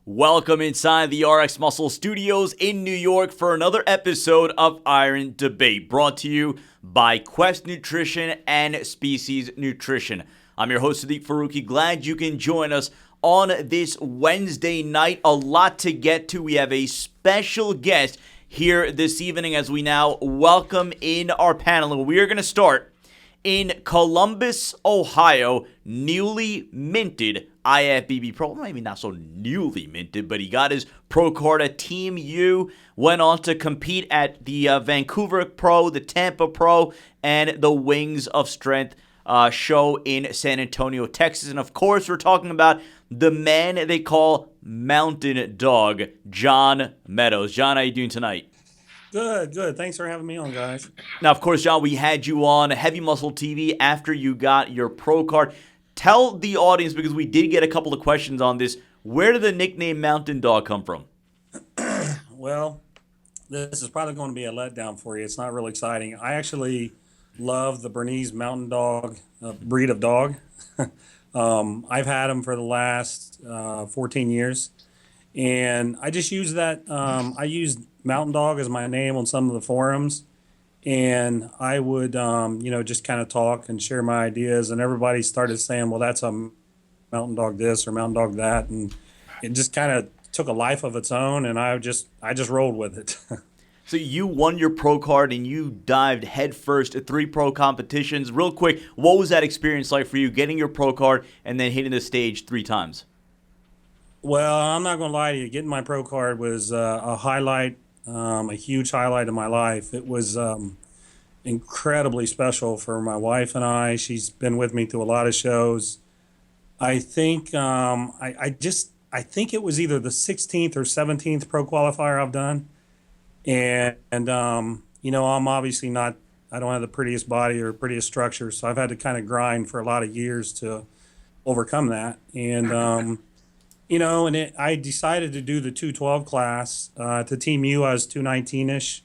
Welcome inside the RxMuscle studios in New York for another episode of Iron Debate, brought to you by Quest Nutrition and Species Nutrition. I'm your host, Sadiq Faruqi. Glad you can join us on this Wednesday night. A lot to get to. We have a special guest here this evening as we now welcome in our panel. We are going to start in Columbus, Ohio, newly minted IFBB Pro. Maybe not so newly minted, but he got his pro card at Team U, went on to compete at the Vancouver Pro, the Tampa Pro, and the Wings of Strength show in San Antonio, Texas. And of course, we're talking about the man they call Mountain Dog, John Meadows. John, how you doing tonight? Good. Thanks for having me on, guys. Now, of course, John, we had you on Heavy Muscle TV after you got your pro card. Tell the audience, because we did get a couple of questions on this, where did the nickname Mountain Dog come from? Well, this is probably going to be a letdown for you. It's not real exciting. I actually love the Bernese Mountain Dog breed of dog. I've had them for the last 14 years. And I just use that. I used Mountain Dog as my name on some of the forums. And I would, just kind of talk and share my ideas. And everybody started saying, well, that's a Mountain Dog this or Mountain Dog that. And it just kind of took a life of its own. And I just rolled with it. So you won your pro card and you dived headfirst at 3 pro competitions. Real quick, what was that experience like for you, getting your pro card and then hitting the stage 3 times? Well, I'm not going to lie to you. Getting my pro card was a highlight, a huge highlight of my life. It was incredibly special for my wife and I. She's been with me through a lot of shows. I think I think it was either the 16th or 17th pro qualifier I've done. And I'm obviously I don't have the prettiest body or prettiest structure, so I've had to kind of grind for a lot of years to overcome that. And, I decided to do the 212 class. To Team U, I was 219-ish,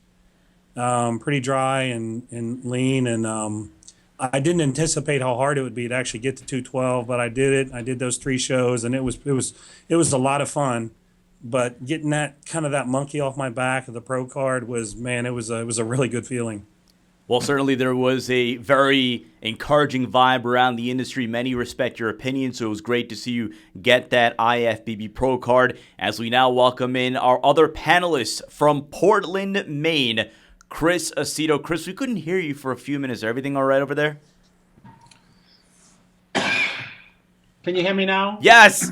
pretty dry and lean. And I didn't anticipate how hard it would be to actually get to 212, but I did it. I did those 3 shows, and it was a lot of fun. But getting that monkey off my back of the pro card was a really good feeling. Well, certainly there was a very encouraging vibe around the industry. Many respect your opinion, so it was great to see you get that IFBB Pro card. As we now welcome in our other panelists from Portland, Maine, Chris Aceto. Chris, we couldn't hear you for a few minutes. Is everything all right over there? Can you hear me now? Yes!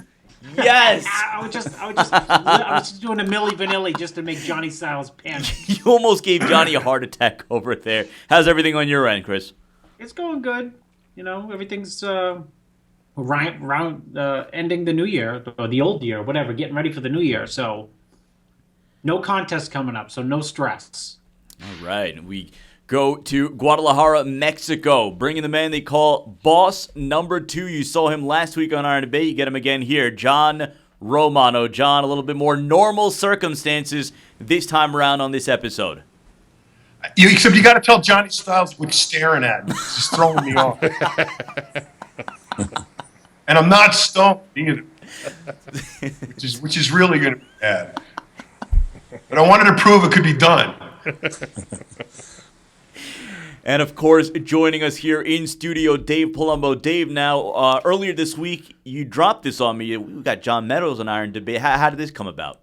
Yes! I was just doing a Milli Vanilli just to make Johnny Styles panic. You almost gave Johnny a heart attack over there. How's everything on your end, Chris? It's going good. Everything's ending the new year, or the old year, whatever, getting ready for the new year. So no contest coming up, so no stress. All right. We go to Guadalajara, Mexico, bringing the man they call Boss Number 2. You saw him last week on Iron Debate. You get him again here, John Romano. John, a little bit more normal circumstances this time around on this episode. Except you got to tell Johnny Styles quit staring at me. It's just throwing me off. And I'm not stoned either, which is really going to be bad. But I wanted to prove it could be done. And, of course, joining us here in studio, Dave Palumbo. Dave, now, earlier this week, you dropped this on me. We got John Meadows on Iron Debate. How did this come about?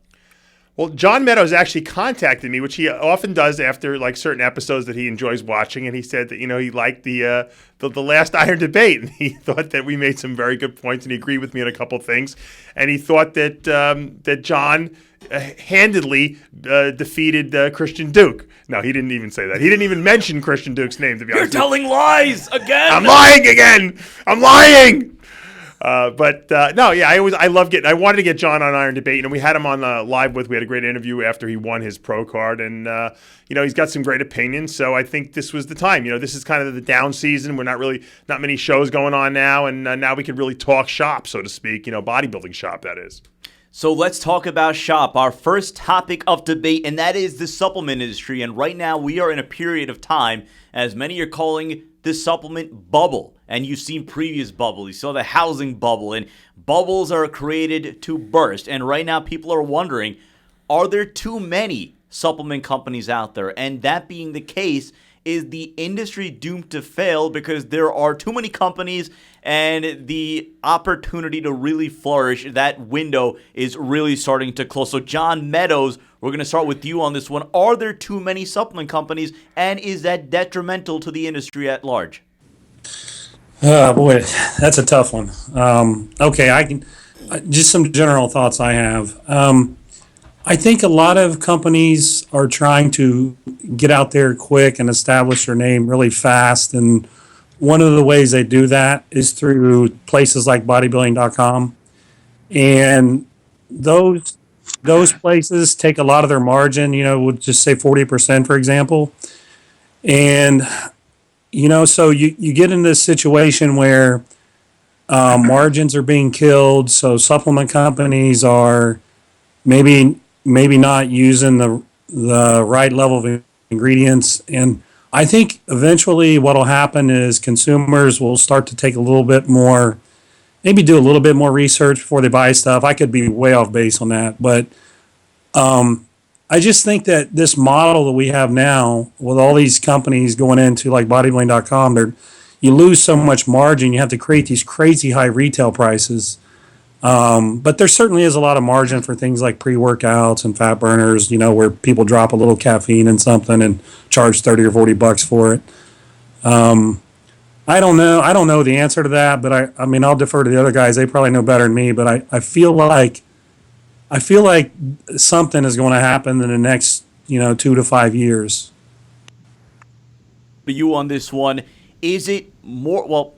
Well, John Meadows actually contacted me, which he often does after certain episodes that he enjoys watching, and he said that he liked the last Iron Debate, and he thought that we made some very good points, and he agreed with me on a couple of things, and he thought that that John handedly defeated Christian Duke. No, he didn't even say that. He didn't even mention Christian Duke's name, to be honest. You're telling lies again. I'm lying again. I'm lying. I wanted to get John on Iron Debate. We had him on live we had a great interview after he won his pro card, and he's got some great opinions. So I think this was the time. This is kind of the down season. We're not many shows going on now, and now we could really talk shop, so to speak. Bodybuilding shop, that is. So let's talk about shop, our first topic of debate, and that is the supplement industry. And right now we are in a period of time, as many are calling the supplement bubble. and you've seen previous bubbles. You saw the housing bubble, and bubbles are created to burst. And right now people are wondering, are there too many supplement companies out there? And that being the case, is the industry doomed to fail because there are too many companies and the opportunity to really flourish, that window is really starting to close? So John Meadows, we're going to start with you on this one. Are there too many supplement companies, and is that detrimental to the industry at large? Boy, that's a tough one. Okay, I can just some general thoughts I have. I think a lot of companies are trying to get out there quick and establish their name really fast. And one of the ways they do that is through places like bodybuilding.com. And those places take a lot of their margin, we'll just say 40%, for example. And, so you get in this situation where margins are being killed. So supplement companies are maybe not using the right level of ingredients. And I think eventually what will happen is consumers will start to take a little bit more, maybe do a little bit more research before they buy stuff. I could be way off base on that. But I just think that this model that we have now with all these companies going into like bodybuilding.com, you lose so much margin. You have to create these crazy high retail prices. But there certainly is a lot of margin for things like pre-workouts and fat burners, where people drop a little caffeine in something and charge $30 or $40 for it. I don't know. I don't know the answer to that, but I mean, I'll defer to the other guys. They probably know better than me, but I feel like something is going to happen in the next, 2 to 5 years. But you on this one, is it more, well,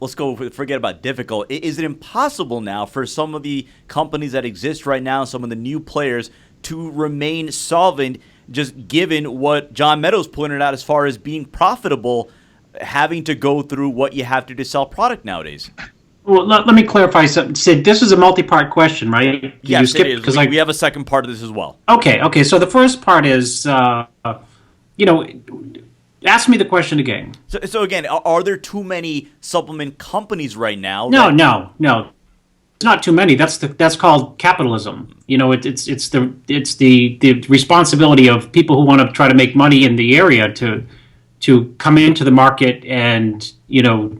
let's forget about difficult. Is it impossible now for some of the companies that exist right now, some of the new players, to remain solvent, just given what John Meadows pointed out as far as being profitable, having to go through what you have to sell product nowadays? Well, let me clarify something. Sid, this is a multi-part question, right? Did yes, you skip? it is. We have a second part of this as well. Okay. So the first part is, ask me the question again. So again, are there too many supplement companies right now? No. It's not too many. That's called capitalism. It's the responsibility of people who want to try to make money in the area to come into the market and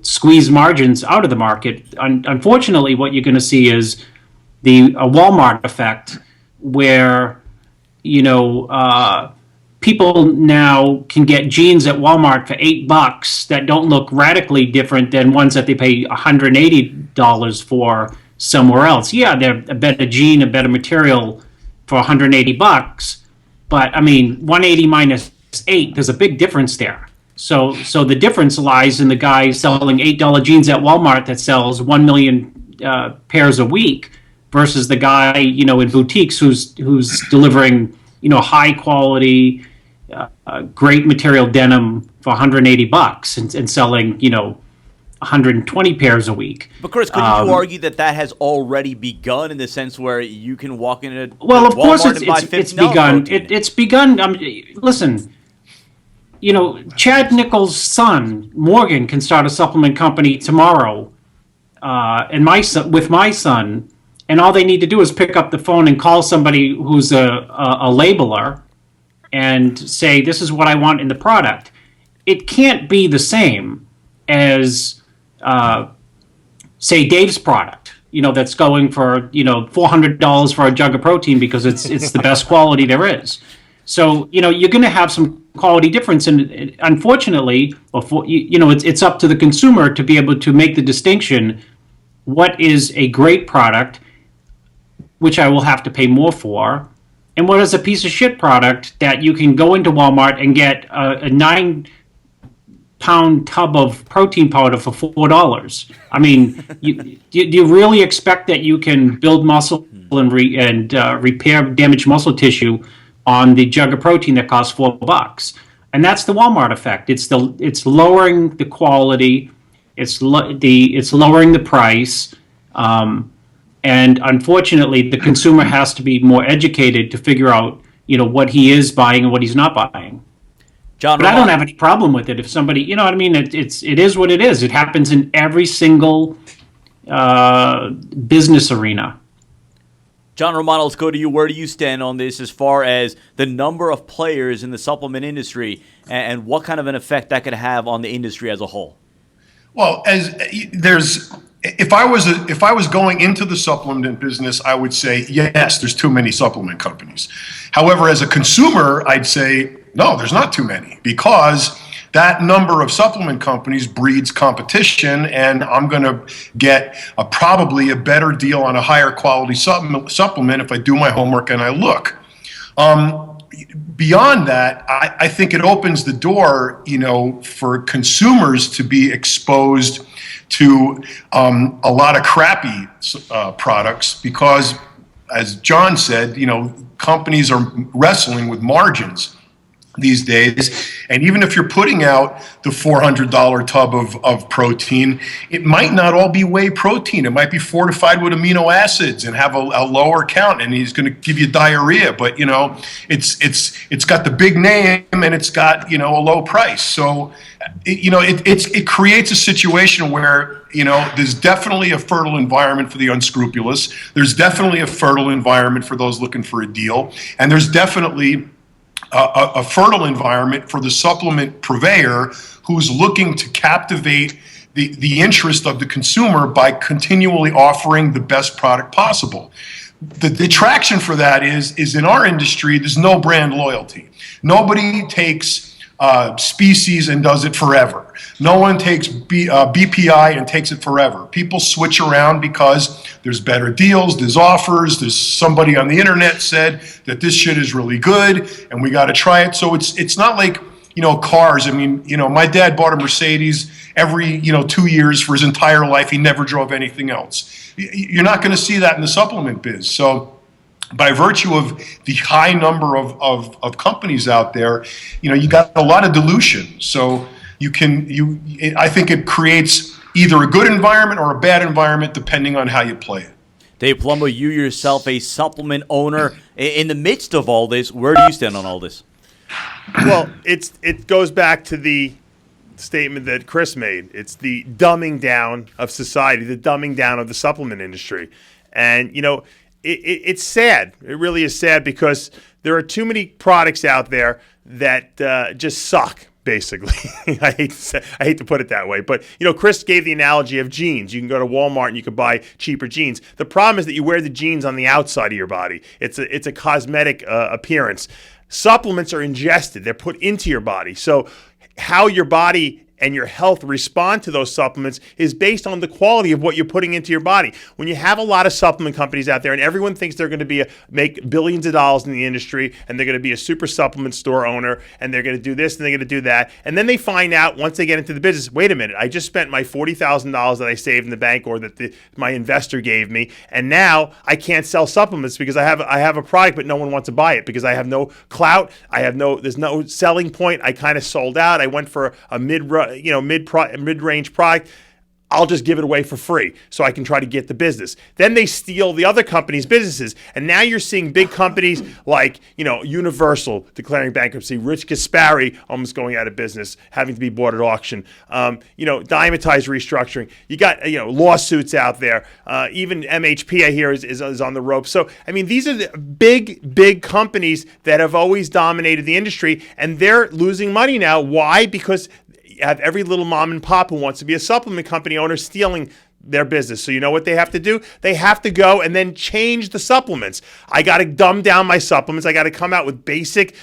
squeeze margins out of the market. Unfortunately, what you're going to see is a Walmart effect, where people now can get jeans at Walmart for $8 that don't look radically different than ones that they pay $180 for somewhere else. Yeah, they're a better jean, a better material for $180, but I mean, 180 minus 8, there's a big difference there. So the difference lies in the guy selling $8 jeans at Walmart that sells 1 million pairs a week versus the guy, in boutiques who's delivering, high quality, great material denim for $180 and selling, 120 pairs a week. But Chris, couldn't you argue that has already begun in the sense where you can walk in a well, of course, Walmart it's begun. It's begun. Listen, Chad Nichols' son Morgan can start a supplement company tomorrow, and with my son, and all they need to do is pick up the phone and call somebody who's a labeler and say, "This is what I want in the product." It can't be the same as, say, Dave's product, that's going for, $400 for a jug of protein because it's the best quality there is. So, you're going to have some quality difference. And unfortunately, it's up to the consumer to be able to make the distinction. What is a great product, which I will have to pay more for, and what is a piece of shit product that you can go into Walmart and get a 9-pound tub of protein powder for $4. I mean, do you really expect that you can build muscle and repair damaged muscle tissue on the jug of protein that costs $4? And that's the Walmart effect. It's lowering the quality, it's lowering the price, and unfortunately, the consumer has to be more educated to figure out what he is buying and what he's not buying. John But I don't Romano. have any problem with it. If somebody, you know what I mean, it is what it is. It happens in every single business arena. John Romano, let's go to you. Where do you stand on this as far as the number of players in the supplement industry and what kind of an effect that could have on the industry as a whole? Well, if I was going into the supplement business, I would say yes, there's too many supplement companies. However, as a consumer, I'd say no, there's not too many, because that number of supplement companies breeds competition, and I'm going to get probably a better deal on a higher quality supplement if I do my homework and I look. Beyond that, I think it opens the door, for consumers to be exposed to a lot of crappy products, because, as John said, companies are wrestling with margins these days. And even if you're putting out the $400 tub of protein, it might not all be whey protein. It might be fortified with amino acids and have a lower count, and he's going to give you diarrhea. But it's got the big name, and it's got a low price. So it creates a situation where there's definitely a fertile environment for the unscrupulous. There's definitely a fertile environment for those looking for a deal, and there's definitely a fertile environment for the supplement purveyor who's looking to captivate the interest of the consumer by continually offering the best product possible. The attraction for that is in our industry, there's no brand loyalty. Nobody takes species and does it forever. No one takes BPI and takes it forever. People switch around because there's better deals, there's offers, there's somebody on the internet said that this shit is really good and we got to try it. So it's not like, cars. I mean, my dad bought a Mercedes every, 2 years for his entire life. He never drove anything else. You're not going to see that in the supplement biz. So by virtue of the high number of companies out there, you got a lot of dilution. So I think it creates either a good environment or a bad environment depending on how you play it. Dave Palumbo, you yourself a supplement owner. In the midst of all this, where do you stand on all this? Well, it goes back to the statement that Chris made. It's the dumbing down of society, the dumbing down of the supplement industry. And, it's sad. It really is sad because there are too many products out there that just suck, basically. I hate to put it that way. But, Chris gave the analogy of jeans. You can go to Walmart and you can buy cheaper jeans. The problem is that you wear the jeans on the outside of your body. It's a cosmetic appearance. Supplements are ingested. They're put into your body. So how your body and your health respond to those supplements is based on the quality of what you're putting into your body. When you have a lot of supplement companies out there and everyone thinks they're going to make billions of dollars in the industry and they're going to be a super supplement store owner and they're going to do this and they're going to do that, and then they find out once they get into the business, wait a minute, I just spent my $40,000 that I saved in the bank or that my investor gave me, and now I can't sell supplements because I have a product but no one wants to buy it because I have no clout, there's no selling point, I kind of sold out, I went for a mid-range product. I'll just give it away for free so I can try to get the business. Then they steal the other company's businesses. And now you're seeing big companies like, Universal declaring bankruptcy, Rich Gaspari almost going out of business, having to be bought at auction, Dymatize restructuring. You got, lawsuits out there. Even MHP, I hear, is on the ropes. So, these are the big companies that have always dominated the industry, and they're losing money now. Why? Because have every little mom and pop who wants to be a supplement company owner stealing their business. So you know what they have to do? They have to go and then change the supplements. I got to dumb down my supplements. I got to come out with basic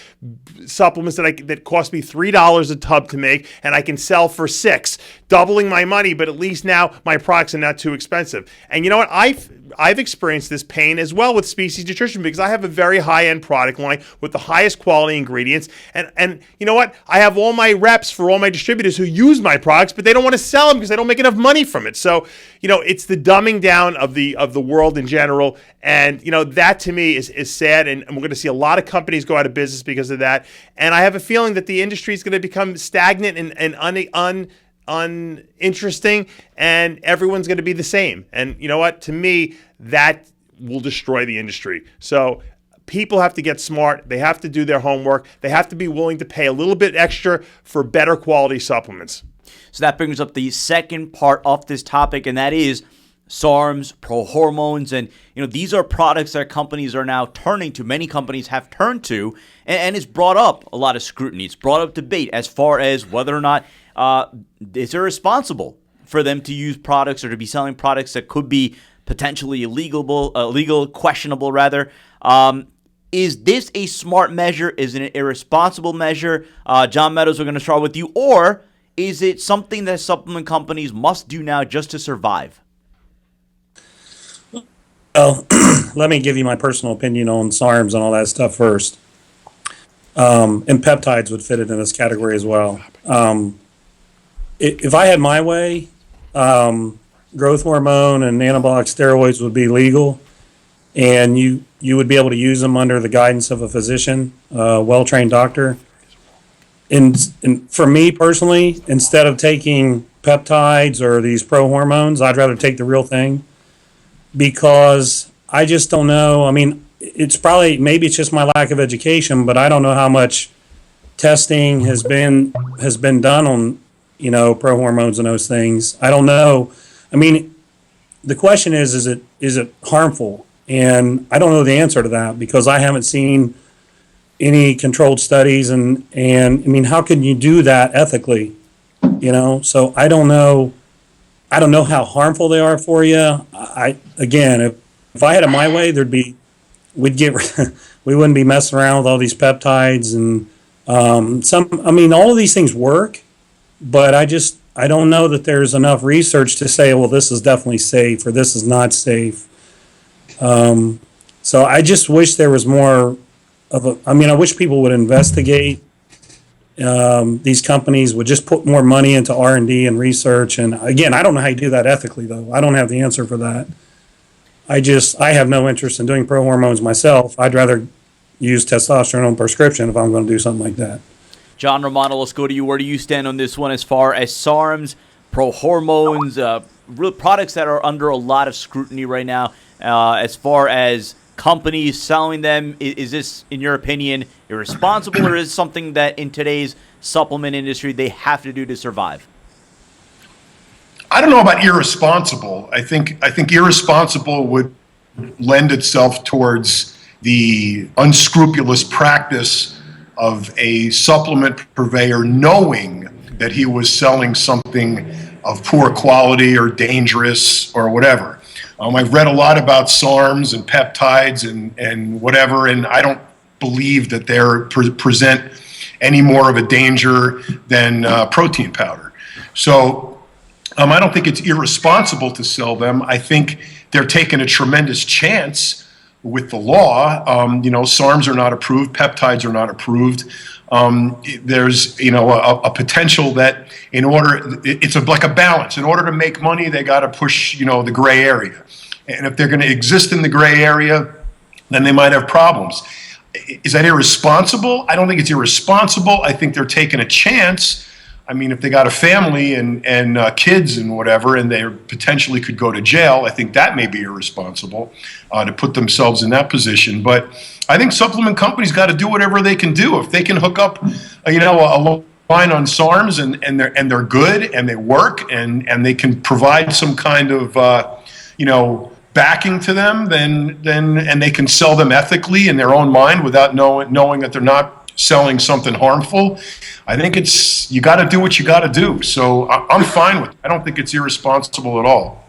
supplements that cost me $3 a tub to make, and I can sell for $6, doubling my money, but at least now my products are not too expensive. And you know what? I've experienced this pain as well with Species Nutrition because I have a very high-end product line with the highest quality ingredients. And you know what? I have all my reps for all my distributors who use my products, but they don't want to sell them because they don't make enough money from it. So, it's the dumbing down of the world in general. And, that to me is sad. And we're going to see a lot of companies go out of business because of that. And I have a feeling that the industry is going to become stagnant and uninteresting, and everyone's going to be the same. And you know what? To me, that will destroy the industry. So people have to get smart. They have to do their homework. They have to be willing to pay a little bit extra for better quality supplements. So that brings up the second part of this topic, and that is SARMs, pro-hormones, and these are products that companies are now turning to. Many companies have turned to, and it's brought up a lot of scrutiny. It's brought up debate as far as whether or not it's irresponsible for them to use products or to be selling products that could be potentially illegal, questionable rather. Is this a smart measure? Is it an irresponsible measure? John Meadows, we're going to start with you. Or is it something that supplement companies must do now just to survive? Well, let me give you my personal opinion on SARMs and all that stuff first. And peptides would fit it in this category as well. If I had my way, growth hormone and anabolic steroids would be legal, and you would be able to use them under the guidance of a physician, a well-trained doctor. And for me personally, instead of taking peptides or these pro-hormones, I'd rather take the real thing, because I just don't know. I mean, maybe it's just my lack of education, but I don't know how much testing has been done on, pro hormones and those things. I don't know. I mean, the question is it harmful? And I don't know the answer to that, because I haven't seen any controlled studies, and I mean, how can you do that ethically? So I don't know how harmful they are for you. If I had it my way, we wouldn't be messing around with all these peptides and all of these things work, but I don't know that there's enough research to say, well, this is definitely safe or this is not safe. So I just wish there was more I wish people would investigate. These companies would just put more money into R&D and research. And again, I don't know how you do that ethically, though. I don't have the answer for that. I have no interest in doing pro hormones myself. I'd rather use testosterone on prescription if I'm going to do something like that. John Romano, let's go to you. Where do you stand on this one as far as SARMs, pro hormones, real products that are under a lot of scrutiny right now, as far as companies selling them? Is this, in your opinion, irresponsible, or is it something that in today's supplement industry they have to do to survive? I don't know about irresponsible. I think irresponsible would lend itself towards the unscrupulous practice of a supplement purveyor knowing that he was selling something of poor quality or dangerous or whatever. I've read a lot about SARMs and peptides and whatever, and I don't believe that they present any more of a danger than protein powder. So I don't think it's irresponsible to sell them. I think they're taking a tremendous chance with the law. SARMs are not approved, peptides are not approved. There's a potential that it's like a balance. In order to make money, they got to push the gray area, and if they're going to exist in the gray area, then they might have problems. Is that irresponsible? I don't think it's irresponsible. I think they're taking a chance. I mean, if they got a family and kids and whatever, and they potentially could go to jail, I think that may be irresponsible to put themselves in that position. But I think supplement companies got to do whatever they can do. If they can hook up, a line on SARMs and they're good and they work and they can provide some kind of backing to them, then and they can sell them ethically in their own mind without knowing that they're not selling something harmful. I think you got to do what you got to do. So I'm fine with it. I don't think it's irresponsible at all.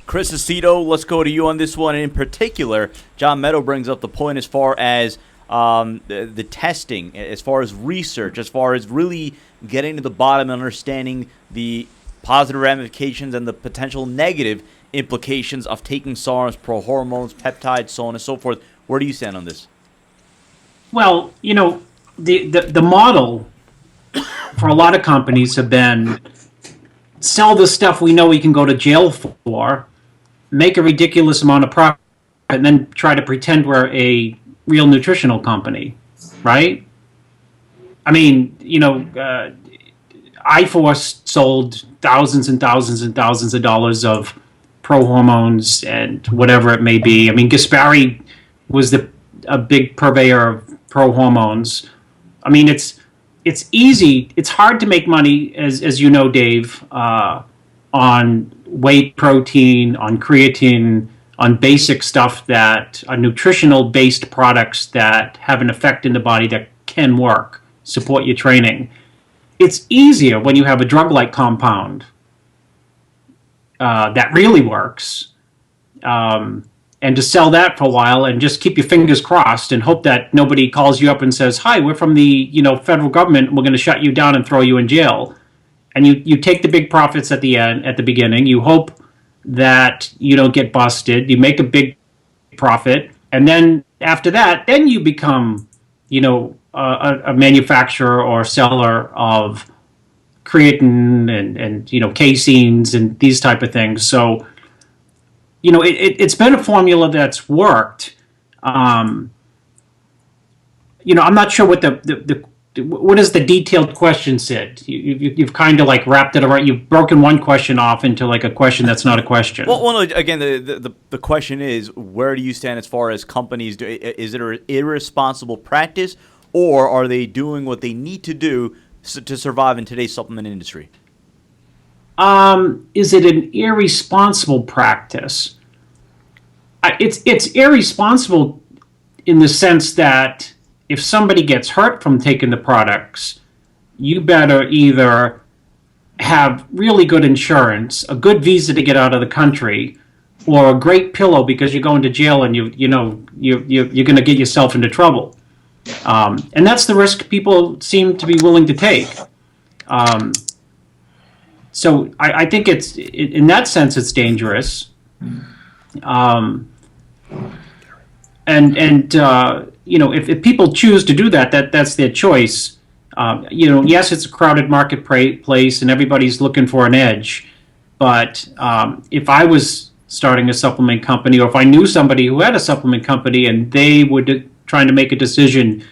Chris Aceto, let's go to you on this one. And in particular, John Meadows brings up the point as far as the testing, as far as research, as far as really getting to the bottom and understanding the positive ramifications and the potential negative implications of taking SARMs, pro hormones, peptides, so on and so forth. Where do you stand on this? Well, the model for a lot of companies have been sell the stuff we know we can go to jail for, make a ridiculous amount of profit, and then try to pretend we're a real nutritional company, right? I mean, iForce sold thousands and thousands and thousands of dollars of pro hormones and whatever it may be. I mean, Gaspari was a big purveyor of pro hormones. I mean, it's easy. It's hard to make money, as you know, Dave, on whey protein, on creatine, on basic stuff that are nutritional based products that have an effect in the body that can work, support your training. It's easier when you have a drug-like compound that really works, and to sell that for a while and just keep your fingers crossed and hope that nobody calls you up and says, "Hi, we're from the federal government. We're going to shut you down and throw you in jail." And you take the big profits at the beginning. You hope that you don't get busted. You make a big profit, and then after that, then you become a manufacturer or seller of creatine and caseins and these type of things. So it's been a formula that's worked. I'm not sure what what is the detailed question, Sid? You've kind of like wrapped it around. You've broken one question off into like a question that's not a question. Well, no, again, the question is, where do you stand as far as companies? Is it an irresponsible practice, or are they doing what they need to do to survive in today's supplement industry? Is it an irresponsible practice? It's irresponsible in the sense that if somebody gets hurt from taking the products, you better either have really good insurance, a good visa to get out of the country, or a great pillow because you're going to jail and you're going to get yourself into trouble. And that's the risk people seem to be willing to take. So I think in that sense it's dangerous. If people choose to do that's their choice. Yes, it's a crowded marketplace and everybody's looking for an edge. But if I was starting a supplement company, or if I knew somebody who had a supplement company and they were trying to make a decision,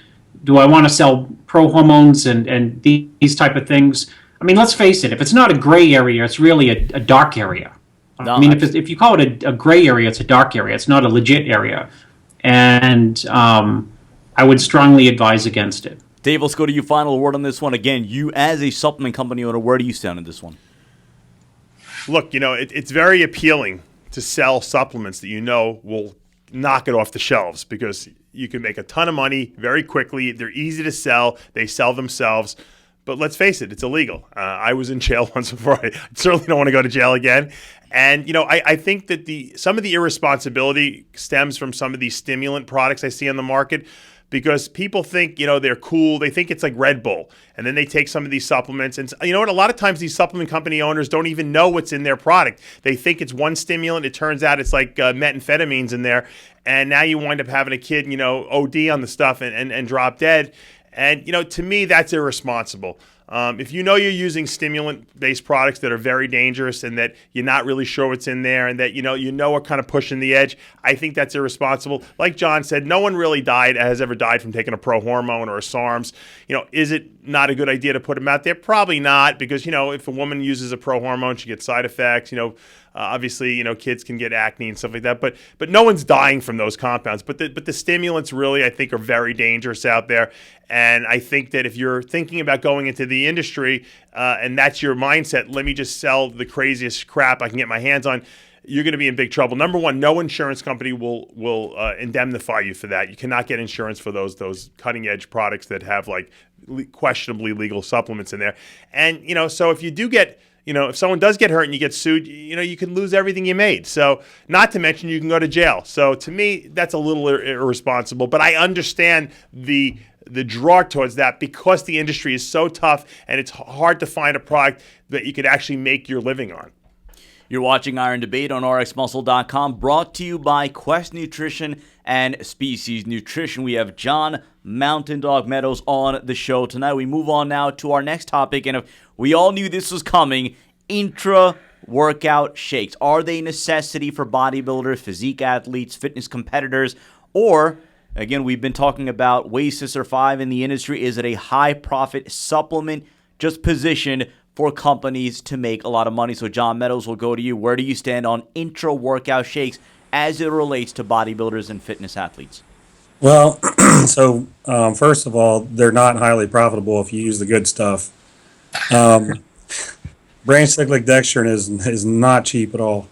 do I want to sell pro hormones and these type of things? I mean, let's face it, if it's not a gray area, it's really a dark area. No, I mean, if you call it a gray area, it's a dark area. It's not a legit area. And I would strongly advise against it. Dave, let's go to you. Final word on this one. Again, you as a supplement company owner, where do you stand in this one? Look, it's very appealing to sell supplements that will knock it off the shelves, because you can make a ton of money very quickly. They're easy to sell. They sell themselves. But let's face it, it's illegal. I was in jail once before. I certainly don't want to go to jail again. And, I think that some of the irresponsibility stems from some of these stimulant products I see on the market, because people think, they're cool. They think it's like Red Bull. And then they take some of these supplements. And you know what? A lot of times these supplement company owners don't even know what's in their product. They think it's one stimulant. It turns out it's like methamphetamines in there. And now you wind up having a kid, OD on the stuff and drop dead. And, to me, that's irresponsible. If you're using stimulant-based products that are very dangerous and that you're not really sure what's in there and that, are kind of pushing the edge, I think that's irresponsible. Like John said, no one really has ever died from taking a pro hormone or a Sarms. Is it not a good idea to put them out there? Probably not, because, if a woman uses a pro hormone, she gets side effects, obviously, kids can get acne and stuff like that, but no one's dying from those compounds. But the stimulants really, I think, are very dangerous out there. And I think that if you're thinking about going into the industry and that's your mindset, let me just sell the craziest crap I can get my hands on, you're going to be in big trouble. Number one, no insurance company will indemnify you for that. You cannot get insurance for those cutting edge products that have like questionably legal supplements in there. And so if you do get if someone does get hurt and you get sued, you can lose everything you made. So not to mention you can go to jail. So to me, that's a little irresponsible. But I understand the draw towards that, because the industry is so tough and it's hard to find a product that you could actually make your living on. You're watching Iron Debate on RxMuscle.com, brought to you by Quest Nutrition and Species Nutrition. We have John Mountain Dog Meadows on the show tonight. We move on now to our next topic, and if we all knew this was coming, Intra workout shakes. Are they a necessity for bodybuilders, physique athletes, fitness competitors, or, again, we've been talking about ways to survive in the industry. Is it a high-profit supplement just positioned for companies to make a lot of money? So, John Meadows, will go to you. Where do you stand on intra-workout shakes as it relates to bodybuilders and fitness athletes? Well, so first of all, they're not highly profitable if you use the good stuff. Um, Branch cyclic dextrin is not cheap at all.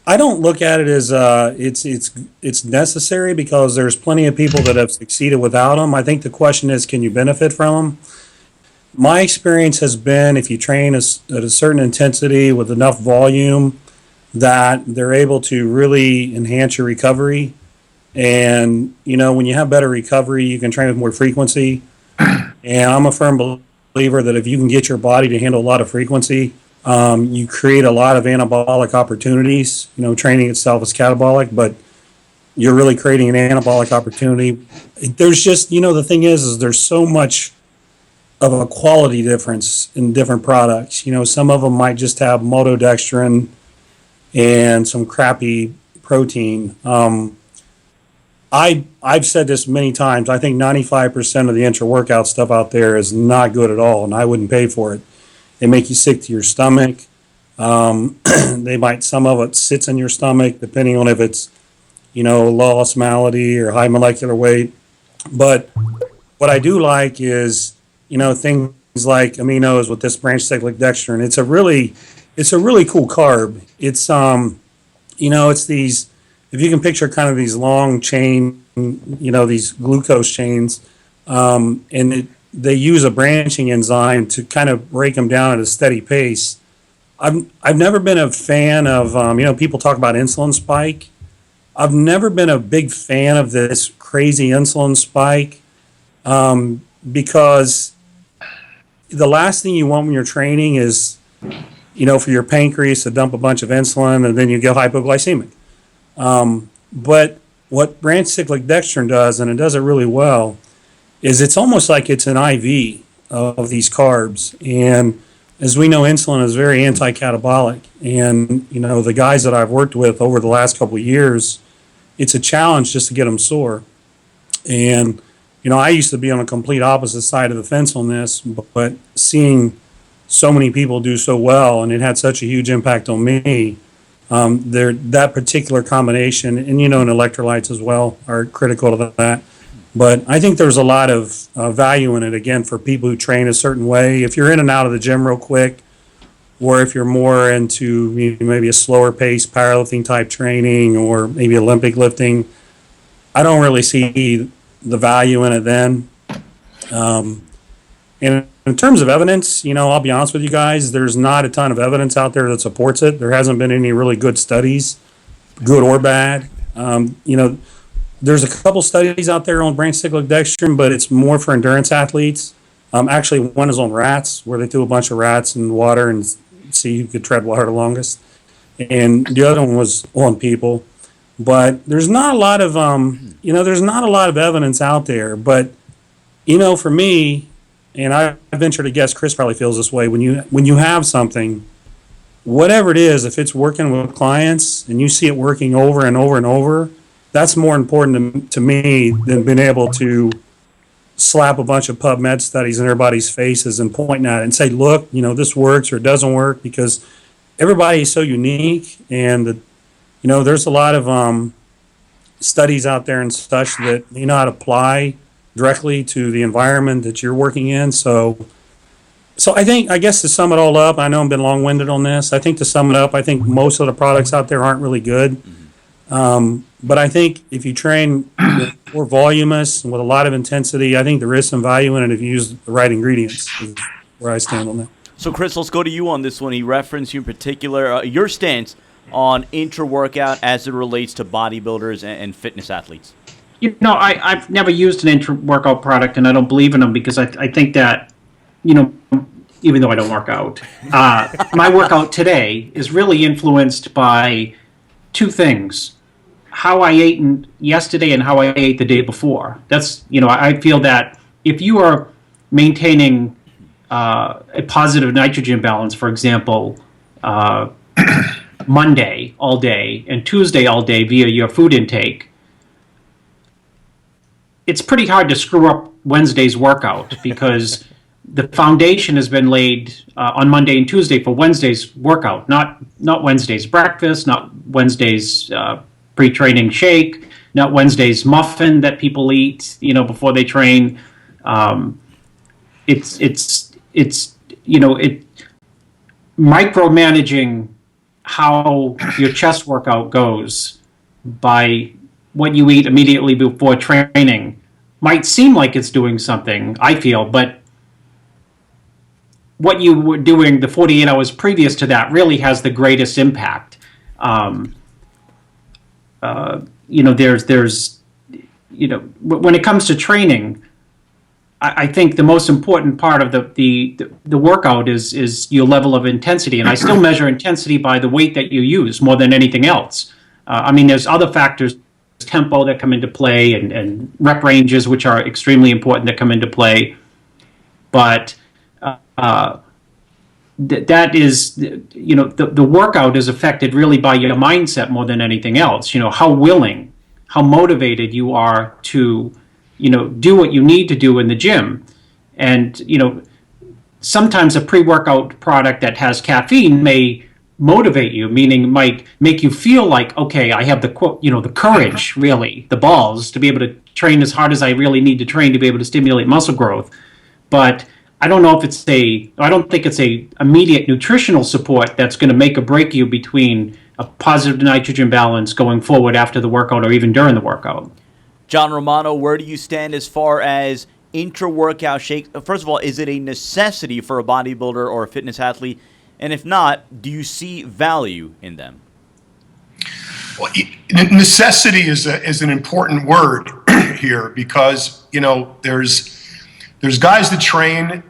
I don't look at it as it's necessary because there's plenty of people that have succeeded without them. I think the question is, can you benefit from them? My experience has been if you train at a certain intensity with enough volume that they're able to really enhance your recovery. And, when you have better recovery, you can train with more frequency. And I'm a firm believer that if you can get your body to handle a lot of frequency, you create a lot of anabolic opportunities. Training itself is catabolic, but you're really creating an anabolic opportunity. There's just, the thing is there's so much of a quality difference in different products. Some of them might just have maltodextrin and some crappy protein. I've said this many times. I think 95% of the intra-workout stuff out there is not good at all, and I wouldn't pay for it. They make you sick to your stomach. Some of it sits in your stomach, depending on if it's, low osmolality or high molecular weight. But what I do like is, things like aminos with this branch cyclic dextrin. It's a really cool carb. It's it's these, if you can picture kind of these long chain, these glucose chains, they use a branching enzyme to kind of break them down at a steady pace. I've never been a fan of, people talk about insulin spike. I've never been a big fan of this crazy insulin spike because the last thing you want when you're training is, for your pancreas to dump a bunch of insulin and then you get hypoglycemic. But what branch cyclic dextrin does, and it does it really well, is it's almost like it's an IV of these carbs. And as we know, insulin is very anti-catabolic. And, the guys that I've worked with over the last couple of years, it's a challenge just to get them sore. And, I used to be on a complete opposite side of the fence on this, but seeing so many people do so well, and it had such a huge impact on me, that particular combination, and, and electrolytes as well are critical to that. But I think there's a lot of value in it, again, for people who train a certain way. If you're in and out of the gym real quick, or if you're more into maybe a slower pace powerlifting type training or maybe Olympic lifting, I don't really see the value in it then. And in terms of evidence, I'll be honest with you guys, there's not a ton of evidence out there that supports it. There hasn't been any really good studies, good or bad. There's a couple studies out there on branch cyclic dextrin, but it's more for endurance athletes. Actually, one is on rats, where they threw a bunch of rats in water and see who could tread water the longest. And the other one was on people. But there's not a lot of, there's not a lot of evidence out there. But, for me, and I venture to guess Chris probably feels this way, when you have something, whatever it is, if it's working with clients and you see it working over and over and over, that's more important to me than being able to slap a bunch of PubMed studies in everybody's faces and pointing at it and say, look, this works or it doesn't work, because everybody is so unique. And, there's a lot of studies out there and such that may not apply directly to the environment that you're working in. So I guess to sum it all up, I know I've been long-winded on this. I think to sum it up, I think most of the products out there aren't really good. But I think if you train more voluminous and with a lot of intensity, I think there is some value in it if you use the right ingredients, is where I stand on that. So, Chris, let's go to you on this one. He referenced you in particular, your stance on intra-workout as it relates to bodybuilders and fitness athletes. I've never used an intra-workout product, and I don't believe in them because I think that, even though I don't work out, my workout today is really influenced by two things: how I ate yesterday and how I ate the day before. That's, I feel that if you are maintaining a positive nitrogen balance, for example, Monday all day and Tuesday all day via your food intake, it's pretty hard to screw up Wednesday's workout because the foundation has been laid on Monday and Tuesday for Wednesday's workout, not Wednesday's breakfast, not Wednesday's pre-training shake, Not Wednesday's muffin that people eat, before they train. It's micromanaging how your chest workout goes by what you eat immediately before training might seem like it's doing something, I feel, but what you were doing the 48 hours previous to that really has the greatest impact. When it comes to training, I think the most important part of the workout is your level of intensity, and I still measure intensity by the weight that you use more than anything else. There's other factors, tempo that come into play, and rep ranges, which are extremely important, that come into play. But that is, the workout is affected really by your mindset more than anything else. How willing, how motivated you are to do what you need to do in the gym. And, sometimes a pre-workout product that has caffeine may motivate you, meaning might make you feel like, okay, I have the courage, really, the balls to be able to train as hard as I really need to train to be able to stimulate muscle growth. But I don't think it's a immediate nutritional support that's going to make or break you between a positive nitrogen balance going forward after the workout or even during the workout. John Romano, where do you stand as far as intra-workout shakes? First of all, is it a necessity for a bodybuilder or a fitness athlete? And if not, do you see value in them? Well, necessity is an important word here, because there's guys that train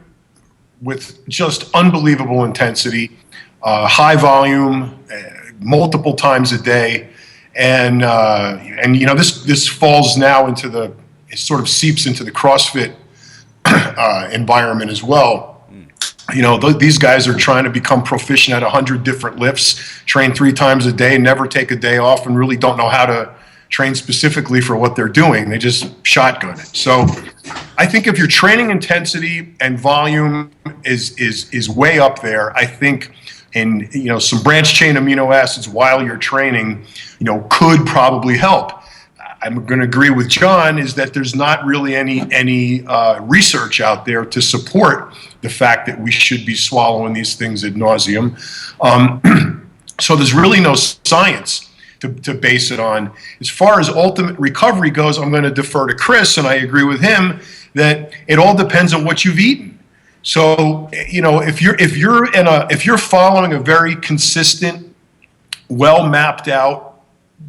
with just unbelievable intensity, high volume, multiple times a day. And this falls now it sort of seeps into the CrossFit environment as well. These guys are trying to become proficient at 100 different lifts, train 3 times a day, never take a day off, and really don't know how to train specifically for what they're doing. They just shotgun it. So I think if your training intensity and volume is way up there, I think some branch chain amino acids while you're training, could probably help. I'm going to agree with John is that there's not really any research out there to support the fact that we should be swallowing these things ad nauseum. So there's really no science to base it on. As far as ultimate recovery goes, I'm going to defer to Chris, and I agree with him that it all depends on what you've eaten. So, if you're following a very consistent, well mapped out,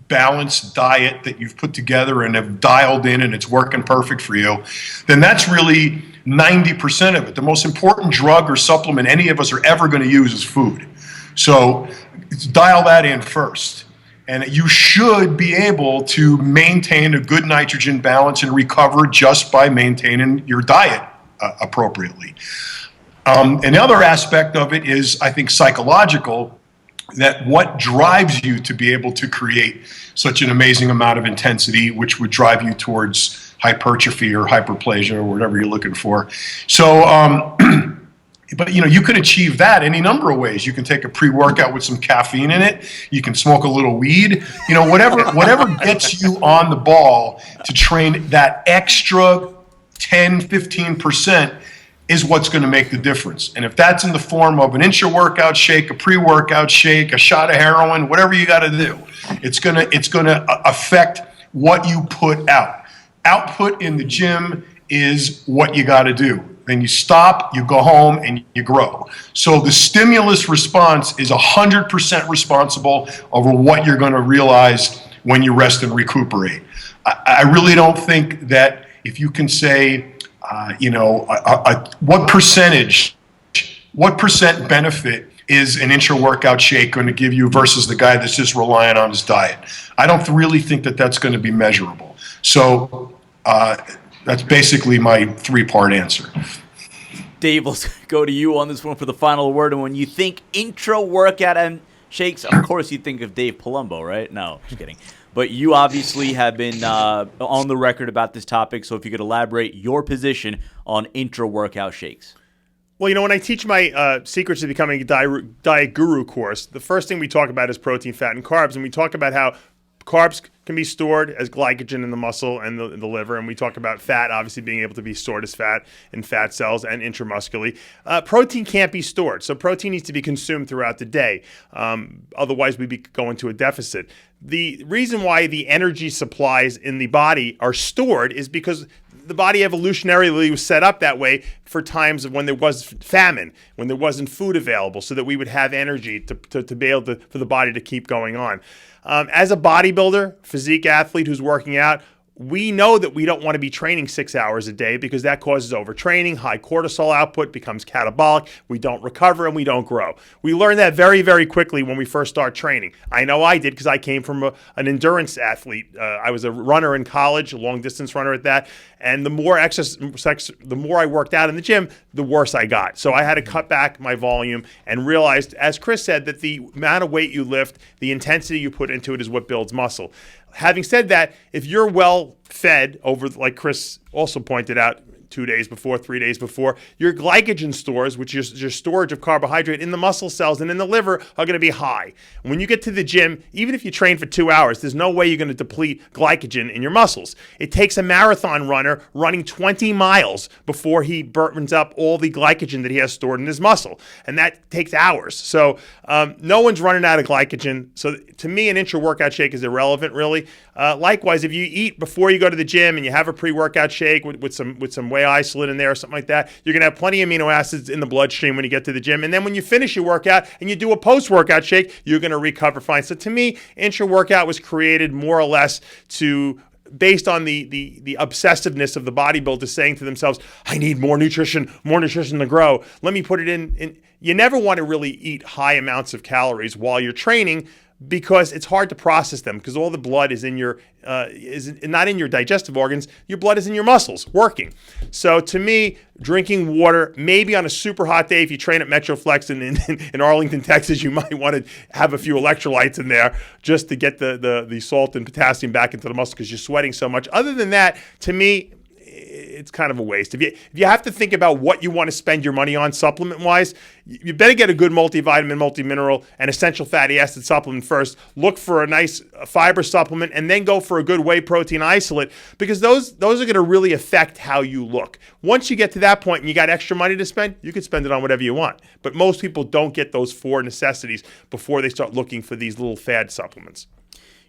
balanced diet that you've put together and have dialed in and it's working perfect for you, then that's really 90% of it. The most important drug or supplement any of us are ever going to use is food. So dial that in first. And you should be able to maintain a good nitrogen balance and recover just by maintaining your diet appropriately. Another aspect of it is, I think, psychological, that what drives you to be able to create such an amazing amount of intensity, which would drive you towards hypertrophy or hyperplasia or whatever you're looking for. So, but you can achieve that any number of ways. You can take a pre-workout with some caffeine in it. You can smoke a little weed. Whatever gets you on the ball to train that extra 10, 15% is what's going to make the difference. And if that's in the form of an intra-workout shake, a pre-workout shake, a shot of heroin, whatever you got to do, it's going to affect what you put out. Output in the gym is what you got to do. Then you stop, you go home, and you grow. So the stimulus response is 100% responsible over what you're going to realize when you rest and recuperate. I really don't think that if you can say, what percent benefit is an intra-workout shake going to give you versus the guy that's just relying on his diet. I don't really think that that's going to be measurable. So that's basically my 3-part answer. Dave, let's go to you on this one for the final word. And when you think intra-workout and shakes, of course you think of Dave Palumbo, right? No, just kidding. But you obviously have been on the record about this topic, so if you could elaborate your position on intra-workout shakes. Well, when I teach my Secrets to Becoming a Diet Guru course, the first thing we talk about is protein, fat, and carbs, and we talk about how carbs can be stored as glycogen in the muscle and the liver, and we talk about fat obviously being able to be stored as fat in fat cells and intramuscularly. Protein can't be stored, so protein needs to be consumed throughout the day. Otherwise, we'd be going to a deficit. The reason why the energy supplies in the body are stored is because the body evolutionarily was set up that way for times of when there was famine, when there wasn't food available, so that we would have energy to be able to, for the body to keep going on. As a bodybuilder, physique athlete who's working out, we know that we don't want to be training 6 hours a day because that causes overtraining, high cortisol output, becomes catabolic, we don't recover, and we don't grow. We learn that very, very quickly when we first start training. I know I did because I came from an endurance athlete. I was a runner in college, a long-distance runner at that, and the more the more I worked out in the gym, the worse I got. So I had to cut back my volume and realized, as Chris said, that the amount of weight you lift, the intensity you put into it is what builds muscle. Having said that, if you're well fed over, like Chris also pointed out, 2 days before, 3 days before, your glycogen stores, which is your storage of carbohydrate in the muscle cells and in the liver, are going to be high. And when you get to the gym, even if you train for 2 hours, there's no way you're going to deplete glycogen in your muscles. It takes a marathon runner running 20 miles before he burns up all the glycogen that he has stored in his muscle. And that takes hours. So no one's running out of glycogen. So to me, an intra-workout shake is irrelevant, really. Likewise, if you eat before you go to the gym and you have a pre-workout shake with some whey isolate in there or something like that, you're going to have plenty of amino acids in the bloodstream when you get to the gym. And then when you finish your workout and you do a post-workout shake, you're going to recover fine. So to me, intra-workout was created more or less based on the obsessiveness of the bodybuilder saying to themselves, I need more nutrition to grow. Let me put it in. You never want to really eat high amounts of calories while you're training, because it's hard to process them, because all the blood is in your is not in your digestive organs. Your blood is in your muscles working. So to me, drinking water, maybe on a super hot day, if you train at Metroflex in Arlington, Texas, you might want to have a few electrolytes in there just to get the salt and potassium back into the muscle because you're sweating so much. Other than that, to me, it's kind of a waste. If you have to think about what you want to spend your money on supplement-wise, you better get a good multivitamin, multimineral, and essential fatty acid supplement first. Look for a nice fiber supplement, and then go for a good whey protein isolate, because those are going to really affect how you look. Once you get to that point and you got extra money to spend, you can spend it on whatever you want. But most people don't get those four necessities before they start looking for these little fad supplements.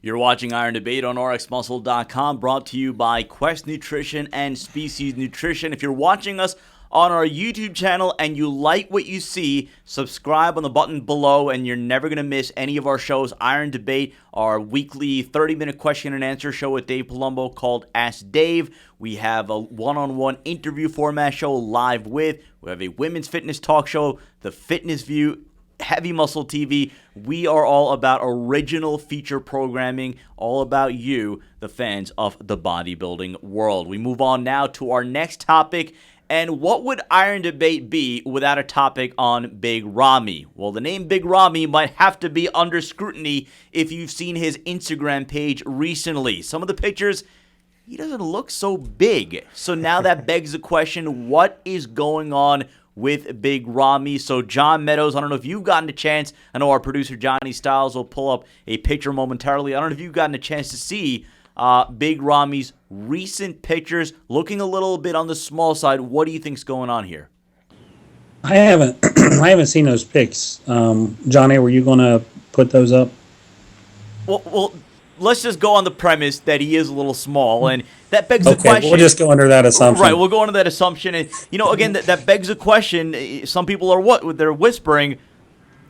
You're watching Iron Debate on RxMuscle.com, brought to you by Quest Nutrition and Species Nutrition. If you're watching us on our YouTube channel and you like what you see, subscribe on the button below and you're never going to miss any of our shows. Iron Debate, our weekly 30-minute question and answer show with Dave Palumbo called Ask Dave. We have a one-on-one interview format show live with. We have a women's fitness talk show, The Fitness View, Heavy Muscle TV. We are all about original feature programming, all about you, the fans of the bodybuilding world. We move on now to our next topic. And what would Iron Debate be without a topic on Big Ramy? Well, the name Big Ramy might have to be under scrutiny if you've seen his Instagram page recently. Some of the pictures, he doesn't look so big. So now that begs the question, what is going on with Big Ramy? So John Meadows, I don't know if you've gotten a chance. I know our producer Johnny Styles will pull up a picture momentarily. I don't know if you've gotten a chance to see Big Ramy's recent pictures, looking a little bit on the small side. What do you think's going on here? I haven't I haven't seen those pics. Johnny, were you going to put those up? Well, let's just go on the premise that he is a little small, and that begs the question. We'll just go under that assumption. Right, we'll go under that assumption. And, again, that begs the question. Some people are they're whispering,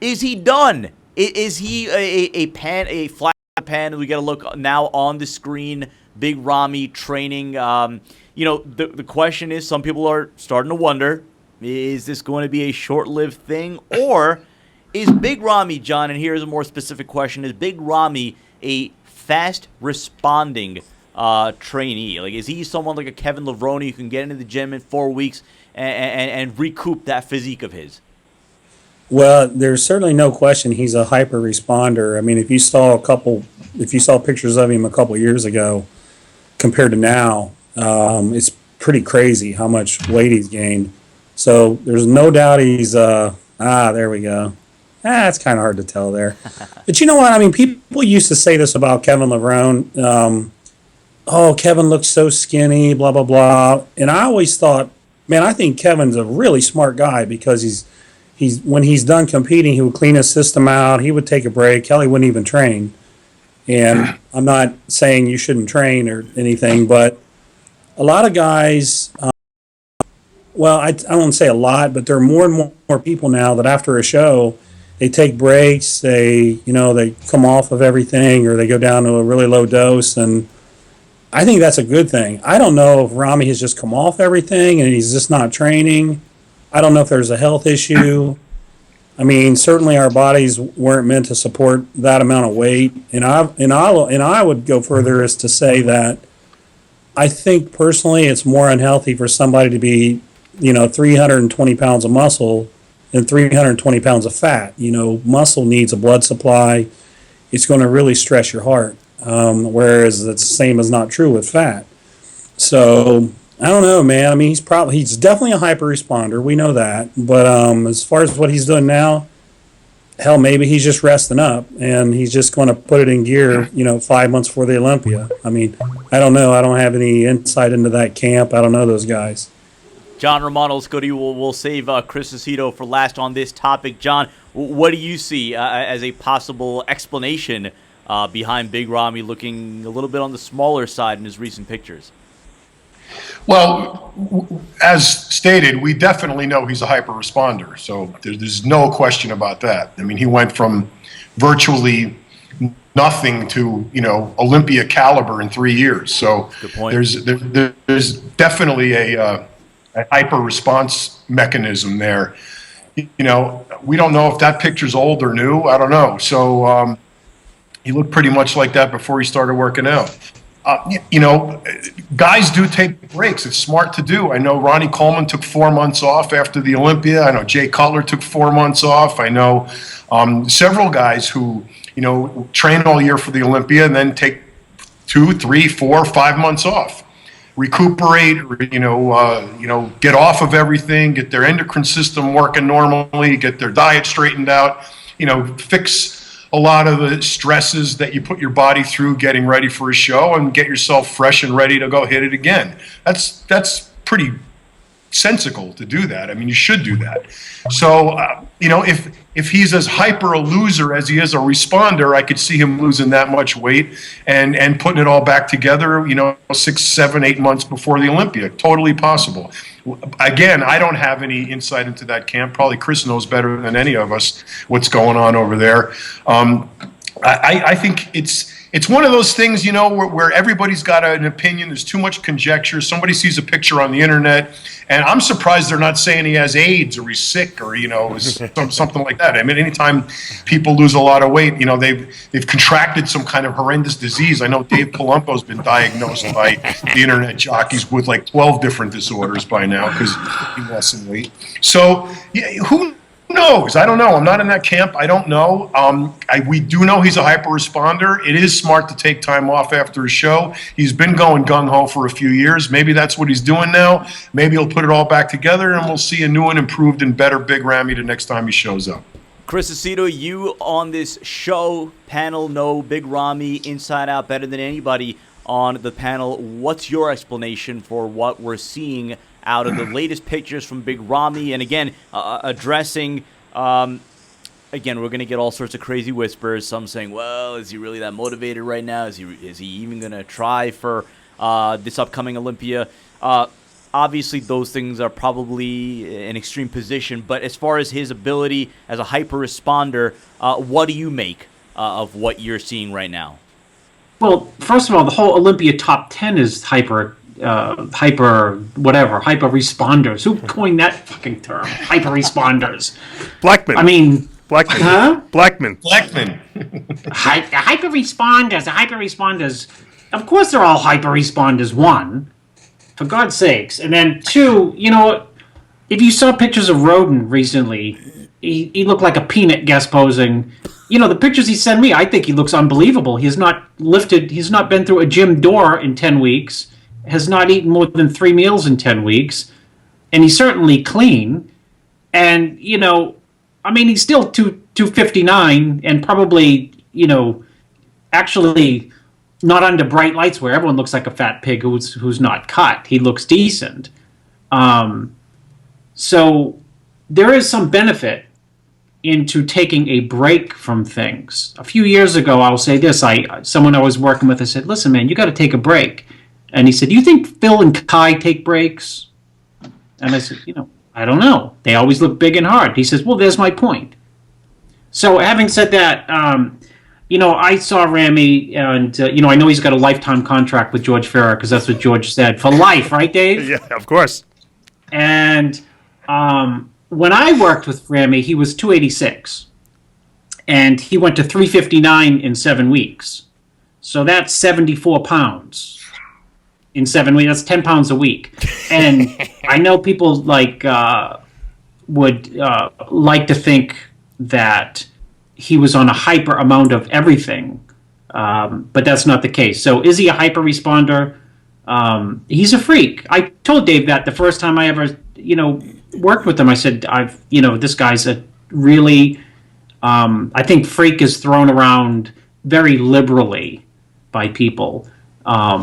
is he done? Is he a flat pan? We got to look now on the screen, Big Ramy training. The question is, some people are starting to wonder, is this going to be a short-lived thing? Or is Big Ramy, John, and here's a more specific question, is Big Ramy a fast-responding trainee? Like, is he someone like a Kevin Levrone who can get into the gym in 4 weeks and recoup that physique of his? Well, there's certainly no question he's a hyper responder. I mean, if you saw pictures of him a couple years ago compared to now, it's pretty crazy how much weight he's gained. So there's no doubt he's there we go. It's kind of hard to tell there. But you know what? I mean, people used to say this about Kevin Levrone. Oh, Kevin looks so skinny, blah, blah, blah. And I always thought, man, I think Kevin's a really smart guy because he's when he's done competing, he would clean his system out. He would take a break. Kelly wouldn't even train. And I'm not saying you shouldn't train or anything, but a lot of guys, well, I don't say a lot, but there are more and more people now that after a show, they take breaks, they come off of everything, or they go down to a really low dose, and I think that's a good thing. I don't know if Ramy has just come off everything and he's just not training. I don't know if there's a health issue. I mean, certainly our bodies weren't meant to support that amount of weight, and I would go further as to say that I think personally it's more unhealthy for somebody to be 320 pounds of muscle and 320 pounds of fat. Muscle needs a blood supply. It's going to really stress your heart, whereas it's the same as not true with fat. So I don't know, man. I mean, he's definitely a hyper responder. We know that. But as far as what he's doing now, hell, maybe he's just resting up and he's just going to put it in gear, 5 months before the Olympia. I mean, I don't know. I don't have any insight into that camp. I don't know those guys. John Romano, let's go to you. We'll save Chris Aceto for last on this topic. John, what do you see as a possible explanation behind Big Ramy looking a little bit on the smaller side in his recent pictures? Well, as stated, we definitely know he's a hyper responder. So there's no question about that. I mean, he went from virtually nothing to Olympia caliber in 3 years. So good point. There's definitely a hyper response mechanism there. We don't know if that picture's old or new. I don't know. So he looked pretty much like that before he started working out. Guys do take breaks. It's smart to do. I know Ronnie Coleman took 4 months off after the Olympia. I know Jay Cutler took 4 months off. I know several guys who, train all year for the Olympia and then take 2, 3, 4, 5 months off. Recuperate, get off of everything, get their endocrine system working normally, get their diet straightened out, fix a lot of the stresses that you put your body through getting ready for a show and get yourself fresh and ready to go hit it again. That's pretty sensical to do that. I mean, you should do that. So, if he's as hyper a loser as he is a responder, I could see him losing that much weight and putting it all back together, 6, 7, 8 months before the Olympia. Totally possible. Again, I don't have any insight into that camp. Probably Chris knows better than any of us what's going on over there. I think it's one of those things, where everybody's got an opinion. There's too much conjecture. Somebody sees a picture on the internet, and I'm surprised they're not saying he has AIDS or he's sick or something like that. I mean, anytime people lose a lot of weight, they've contracted some kind of horrendous disease. I know Dave Palumbo's been diagnosed by the internet jockeys with like 12 different disorders by now because he lost some weight. So who knows? I don't know. I'm not in that camp. I don't know. We do know he's a hyper responder. It is smart to take time off after a show. He's been going gung-ho for a few years. Maybe that's what he's doing now. Maybe he'll put it all back together and we'll see a new and improved and better Big Ramy the next time he shows up. Chris Aceto, you on this show panel know Big Ramy inside out better than anybody on the panel. What's your explanation for what we're seeing out of the latest pictures from Big Ramy? And again, addressing, again, we're going to get all sorts of crazy whispers. Some saying, well, is he really that motivated right now? Is he even going to try for this upcoming Olympia? Obviously, those things are probably an extreme position. But as far as his ability as a hyper responder, what do you make of what you're seeing right now? Well, first of all, the whole Olympia top 10 is hyper responders. Who coined that fucking term? Hyper responders. Blackman. I mean, Blackman. huh? Blackman. Hyper responders. Of course, they're all hyper responders. One, for God's sakes, and then two. If you saw pictures of Roden recently, he looked like a peanut guest posing. The pictures he sent me, I think he looks unbelievable. He has not lifted. He's not been through a gym door in 10 weeks. Has not eaten more than 3 meals in 10 weeks, and he's certainly clean. And he's still 259 and probably, actually not under bright lights where everyone looks like a fat pig who's not cut. He looks decent. So there is some benefit into taking a break from things. A few years ago, I'll say this, someone I was working with, I said, listen, man, you got to take a break. And he said, do you think Phil and Kai take breaks? And I said, I don't know. They always look big and hard. He says, well, there's my point. So having said that, I saw Ramy, and, I know he's got a lifetime contract with George Farah, because that's what George said. For life, right, Dave? Yeah, of course. And when I worked with Ramy, he was 286. And he went to 359 in 7 weeks. So that's 74 pounds in 7 weeks. That's 10 pounds a week. And I know people would like to think that he was on a hyper amount of everything, but that's not the case. So is he a hyper responder? He's a freak. I told Dave that the first time I ever, worked with him. I said, this guy's a really, I think freak is thrown around very liberally by people. A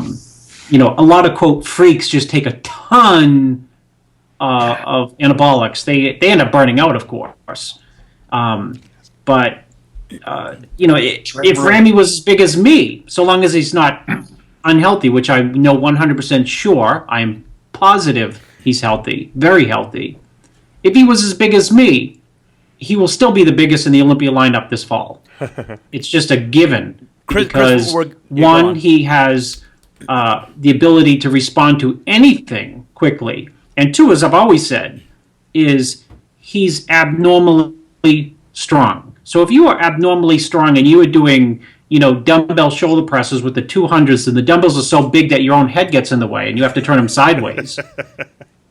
lot of, quote, freaks just take a ton of anabolics. They end up burning out, of course. But if Ramy was as big as me, so long as he's not unhealthy, which I know 100% sure, I'm positive he's healthy, very healthy. If he was as big as me, he will still be the biggest in the Olympia lineup this fall. It's just a given. Because one, he has the ability to respond to anything quickly. And two, as I've always said, is he's abnormally strong. So if you are abnormally strong and you are doing, dumbbell shoulder presses with the 200s and the dumbbells are so big that your own head gets in the way and you have to turn them sideways,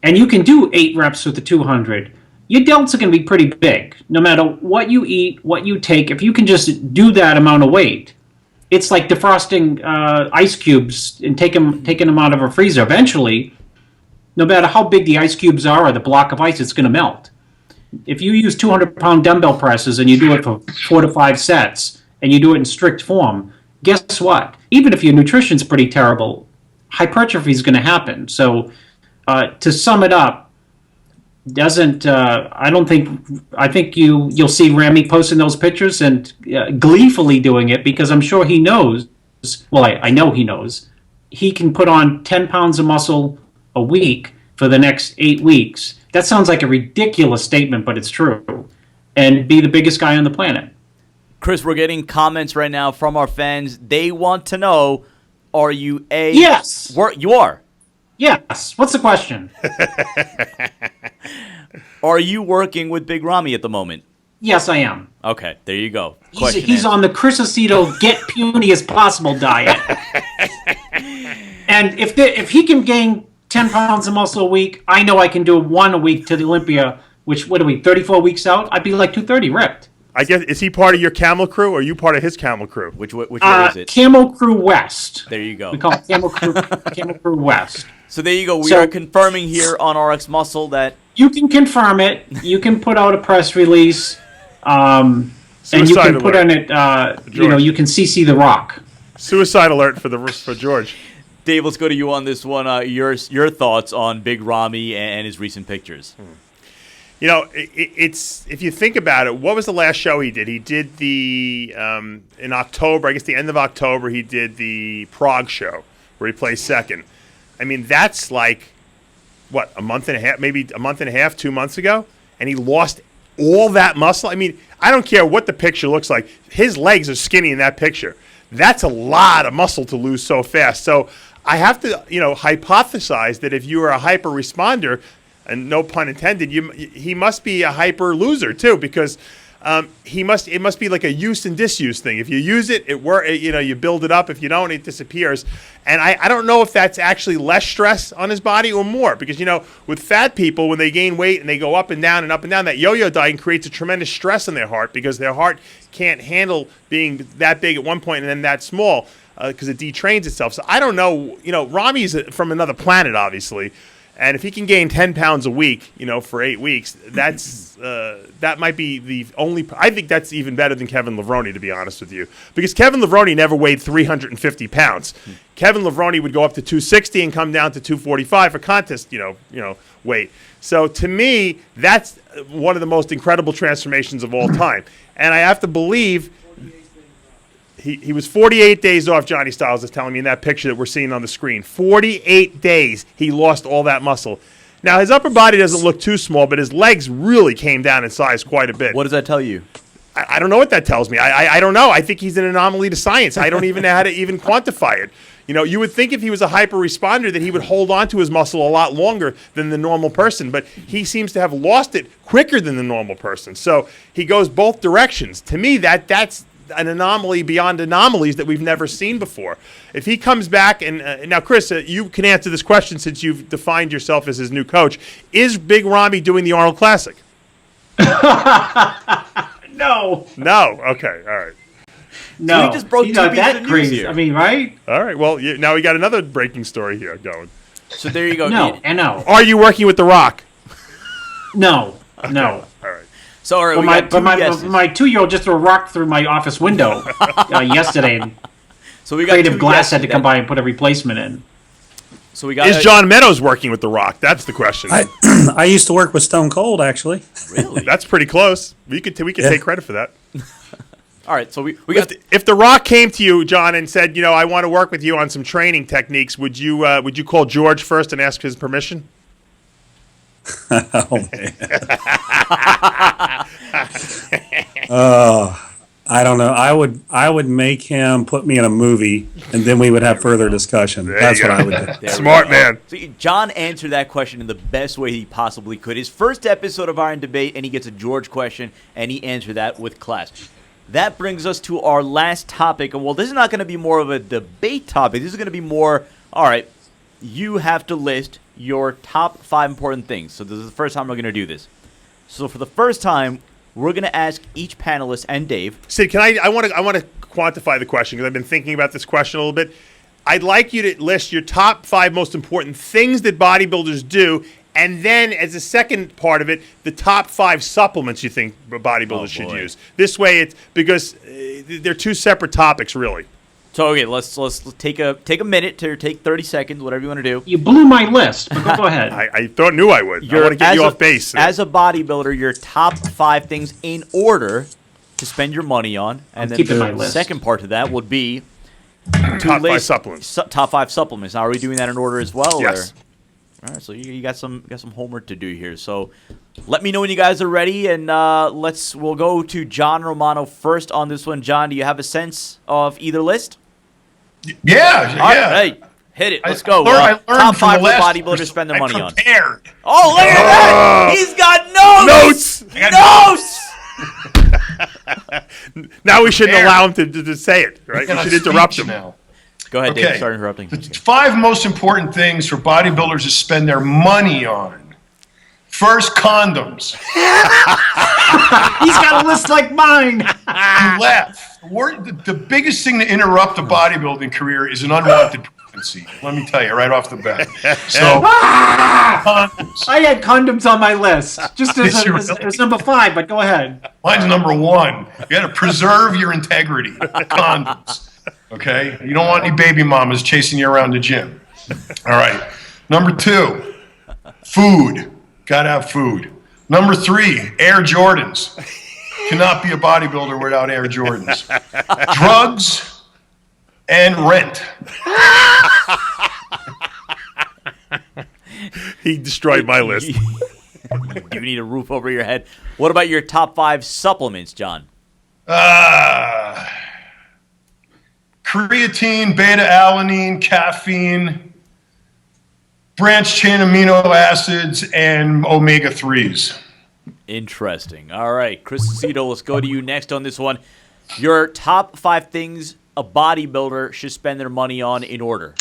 and you can do 8 reps with the 200, your delts are going to be pretty big. No matter what you eat, what you take, if you can just do that amount of weight, it's like defrosting ice cubes and taking them out of a freezer. Eventually, no matter how big the ice cubes are or the block of ice, it's going to melt. If you use 200-pound dumbbell presses and you do it for 4 to 5 sets and you do it in strict form, guess what? Even if your nutrition's pretty terrible, hypertrophy is going to happen. So to sum it up, I think you'll see Ramy posting those pictures and gleefully doing it, because I'm sure he knows, well, I know he knows, he can put on 10 pounds of muscle a week for the next 8 weeks. That sounds like a ridiculous statement, but it's true. And be the biggest guy on the planet. Chris, we're getting comments right now from our fans. They want to know, are you a... Yes. You are. Yes. What's the question? Are you working with Big Ramy at the moment? Yes, I am. Okay, there you go. He's on the Chris Aceto get puny as possible diet. And if he can gain 10 pounds of muscle a week, I know I can do 1 a week to the Olympia, which, 34 weeks out? I'd be like 230 ripped. I guess, is he part of your camel crew, or are you part of his camel crew? Which way is it? Camel Crew West. There you go. We call it Camel Crew West. So there you go. We are confirming here on RxMuscle that... You can confirm it. You can put out a press release. And you can put on it, you can CC The Rock. Suicide alert for George. Dave, let's go to you on this one. Your thoughts on Big Ramy and his recent pictures. It's if you think about it, what was the last show he did? He did the in October, I guess the end of October, he did the Prague show where he placed second. I mean, that's like a month and a half, maybe a month and a half, 2 months ago, and he lost all that muscle. I mean, I don't care what the picture looks like. His legs are skinny in that picture. That's a lot of muscle to lose so fast. So I have to, hypothesize that if you are a hyper responder, and no pun intended, he must be a hyper loser too, because it must be like a use and disuse thing. If you use it, you build it up. If you don't, it disappears. And I don't know if that's actually less stress on his body or more, because with fat people, when they gain weight and they go up and down, that yo-yo dieting creates a tremendous stress on their heart, because their heart can't handle being that big at one point and then that small, because it detrains itself. So I don't know. Ramy's from another planet, obviously. And if he can gain 10 pounds a week, for 8 weeks, that might be the only. I think that's even better than Kevin Levrone, to be honest with you, because Kevin Levrone never weighed 350 pounds. Kevin Levrone would go up to 260 and come down to 245 for contest, weight. So to me, that's one of the most incredible transformations of all time. And I have to believe. He was 48 days off, Johnny Styles is telling me in that picture that we're seeing on the screen. 48 days he lost all that muscle. Now, his upper body doesn't look too small, but his legs really came down in size quite a bit. What does that tell you? I don't know what that tells me. I don't know. I think he's an anomaly to science. I don't even know how to even quantify it. You would think if he was a hyper responder that he would hold on to his muscle a lot longer than the normal person, but he seems to have lost it quicker than the normal person. So he goes both directions. To me, that's an anomaly beyond anomalies that we've never seen before. If he comes back, and now, Chris, you can answer this question since you've defined yourself as his new coach. Is Big Ramy doing the Arnold Classic? No. No? Okay, all right. No. So he just broke He's two not pieces that of news crazy. here. I mean, right? All right, well, now we got another breaking story here going. So there you go. No, and no. Are you working with The Rock? No. No. All right. So all right, Well, we got two guesses. my 2-year-old just threw a rock through my office window yesterday, and So we got Creative two Glass guesses had to come then. by and put a replacement in. So we got Is John Meadows working with The Rock? That's the question. I used to work with Stone Cold, actually. really. That's pretty close. We could take credit for that. All right. So we got. If The Rock came to you, John, and said, I want to work with you on some training techniques, would you call George first and ask his permission? Oh, man. I don't know. I would make him put me in a movie, and then we would have further discussion. That's you what go. I would do. There we Smart go. man. See, John answered that question in the best way he possibly could. His first episode of Iron Debate, and he gets a George question, and he answered that with class. That brings us to our last topic. And well, this is not going to be more of a debate topic. This is going to be more, all right, you have to list your top 5 important things. So this is the first time we're going to do this. So for the first time, we're going to ask each panelist and Dave. Sid, can I want to quantify the question because I've been thinking about this question a little bit. I'd like you to list your top 5 most important things that bodybuilders do, and then as a second part of it, the top 5 supplements you think bodybuilders should use. This way, it's because they're two separate topics, really. So okay, let's take a minute to take 30 seconds, whatever you want to do. You blew my list, but go ahead. I knew I would. I want to get you off base. As a bodybuilder, your top 5 things in order to spend your money on, and then keeping my the list. second part of that would be top 5 supplements. Top 5 supplements. Now, are we doing that in order as well? Yes. Or? All right, so you got some homework to do here. So let me know when you guys are ready, and we'll go to John Romano first on this one. John, do you have a sense of either list? Yeah. All right, hit it. Let's go. I learned Top from 5 the what last bodybuilders spend their I money on. prepared. Oh, look at that! He's got notes. Notes. Now we shouldn't allow him to say it, right? We should interrupt him. Now. Go ahead, Dave. Okay. Start interrupting. The 5 most important things for bodybuilders to spend their money on. First, condoms. He's got a list like mine. You laugh. The biggest thing to interrupt a bodybuilding career is an unwanted pregnancy. Let me tell you right off the bat. So, condoms. I had condoms on my list, just Did you really? as number 5. But go ahead. Mine's number 1. You got to preserve your integrity. Condoms. Okay? You don't want any baby mamas chasing you around the gym. All right. Number 2, food. Got to have food. Number 3, Air Jordans. Cannot be a bodybuilder without Air Jordans. Drugs and rent. He destroyed my list. You need a roof over your head. What about your top 5 supplements, John? Creatine, beta-alanine, caffeine, branched-chain amino acids, and omega-3s. Interesting. All right, Chris Aceto, let's go to you next on this one. Your top 5 things a bodybuilder should spend their money on in order.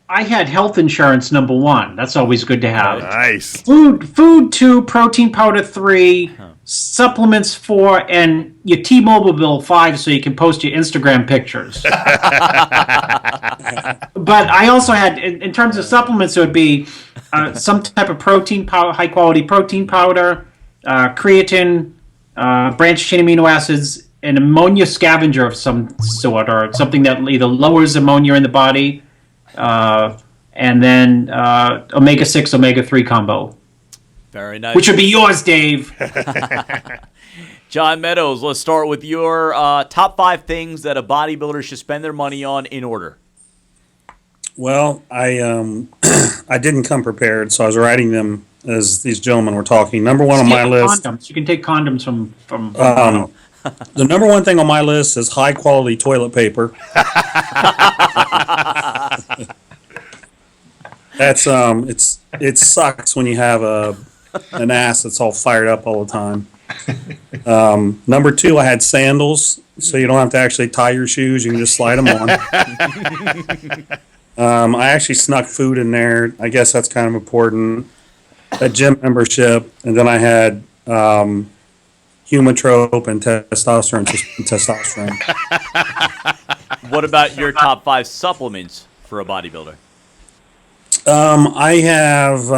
I had health insurance number 1. That's always good to have. Nice. Food 2, protein powder 3, supplements 4, and your T-Mobile bill 5, so you can post your Instagram pictures. But I also had, in terms of supplements, it would be some type of protein powder, high quality protein powder, creatine, branched chain amino acids, an ammonia scavenger of some sort, or something that either lowers ammonia in the body, and then omega-6, omega-3 combo. Very nice. Which would be yours, Dave. John Meadows, let's start with your top 5 things that a bodybuilder should spend their money on in order. Well, I I didn't come prepared, so I was writing them as these gentlemen were talking. Number one on my list. Condoms. You can take condoms from The number one thing on my list is high quality toilet paper. That's it sucks when you have an ass that's all fired up all the time. Number 2, I had sandals, so you don't have to actually tie your shoes; you can just slide them on. I actually snuck food in there. I guess that's kind of important. A gym membership, and then I had Humatrope and testosterone. What about your top 5 supplements for a bodybuilder? I have,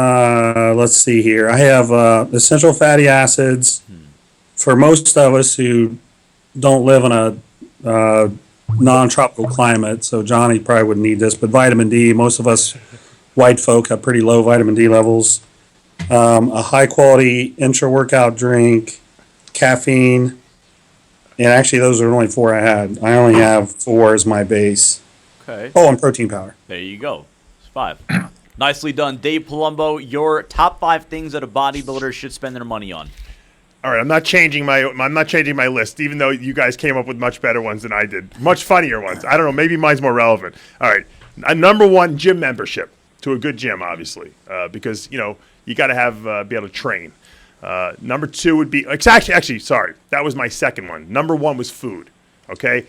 let's see here. I have essential fatty acids. For most of us who don't live in a non-tropical climate, so Johnny probably wouldn't need this, but vitamin D, most of us white folk have pretty low vitamin D levels. A high-quality intra-workout drink, caffeine, and actually those are only 4 I had. I only have 4 as my base. Okay. Oh, and protein powder. There you go. It's 5. Nicely done. Dave Palumbo, your top 5 things that a bodybuilder should spend their money on. All right, I'm not changing my list, even though you guys came up with much better ones than I did, much funnier ones. I don't know, maybe mine's more relevant. All right, number 1, gym membership to a good gym, obviously, because you got to have be able to train. Number 2 would be actually, sorry, that was my second one. Number 1 was food. Okay,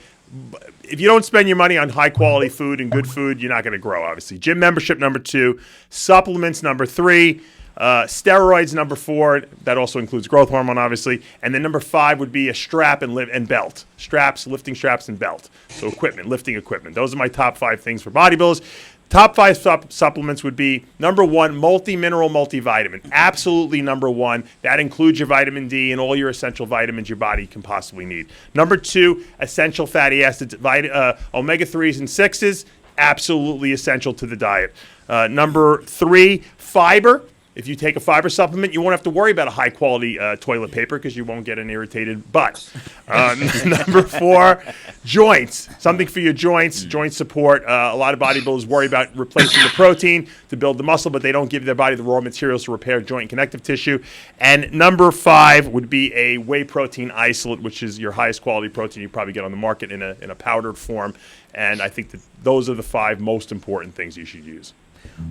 if you don't spend your money on high quality food and good food, you're not going to grow. Obviously, gym membership number 2, supplements number 3. Steroids number 4, that also includes growth hormone, obviously, and then number 5 would be a strap and belt. Straps, lifting straps, and belt. So equipment, lifting equipment. Those are my top 5 things for bodybuilders. Top 5 supplements would be number 1, multi-mineral, multivitamin. Absolutely number 1. That includes your vitamin D and all your essential vitamins your body can possibly need. Number 2, essential fatty acids, omega-3s and 6s. Absolutely essential to the diet. Number 3, fiber. If you take a fiber supplement, you won't have to worry about a high-quality toilet paper because you won't get an irritated butt. Number 4, joints. Something for your joints, joint support. A lot of bodybuilders worry about replacing the protein to build the muscle, but they don't give their body the raw materials to repair joint connective tissue. And number 5 would be a whey protein isolate, which is your highest quality protein you probably get on the market in a powdered form. And I think that those are the 5 most important things you should use.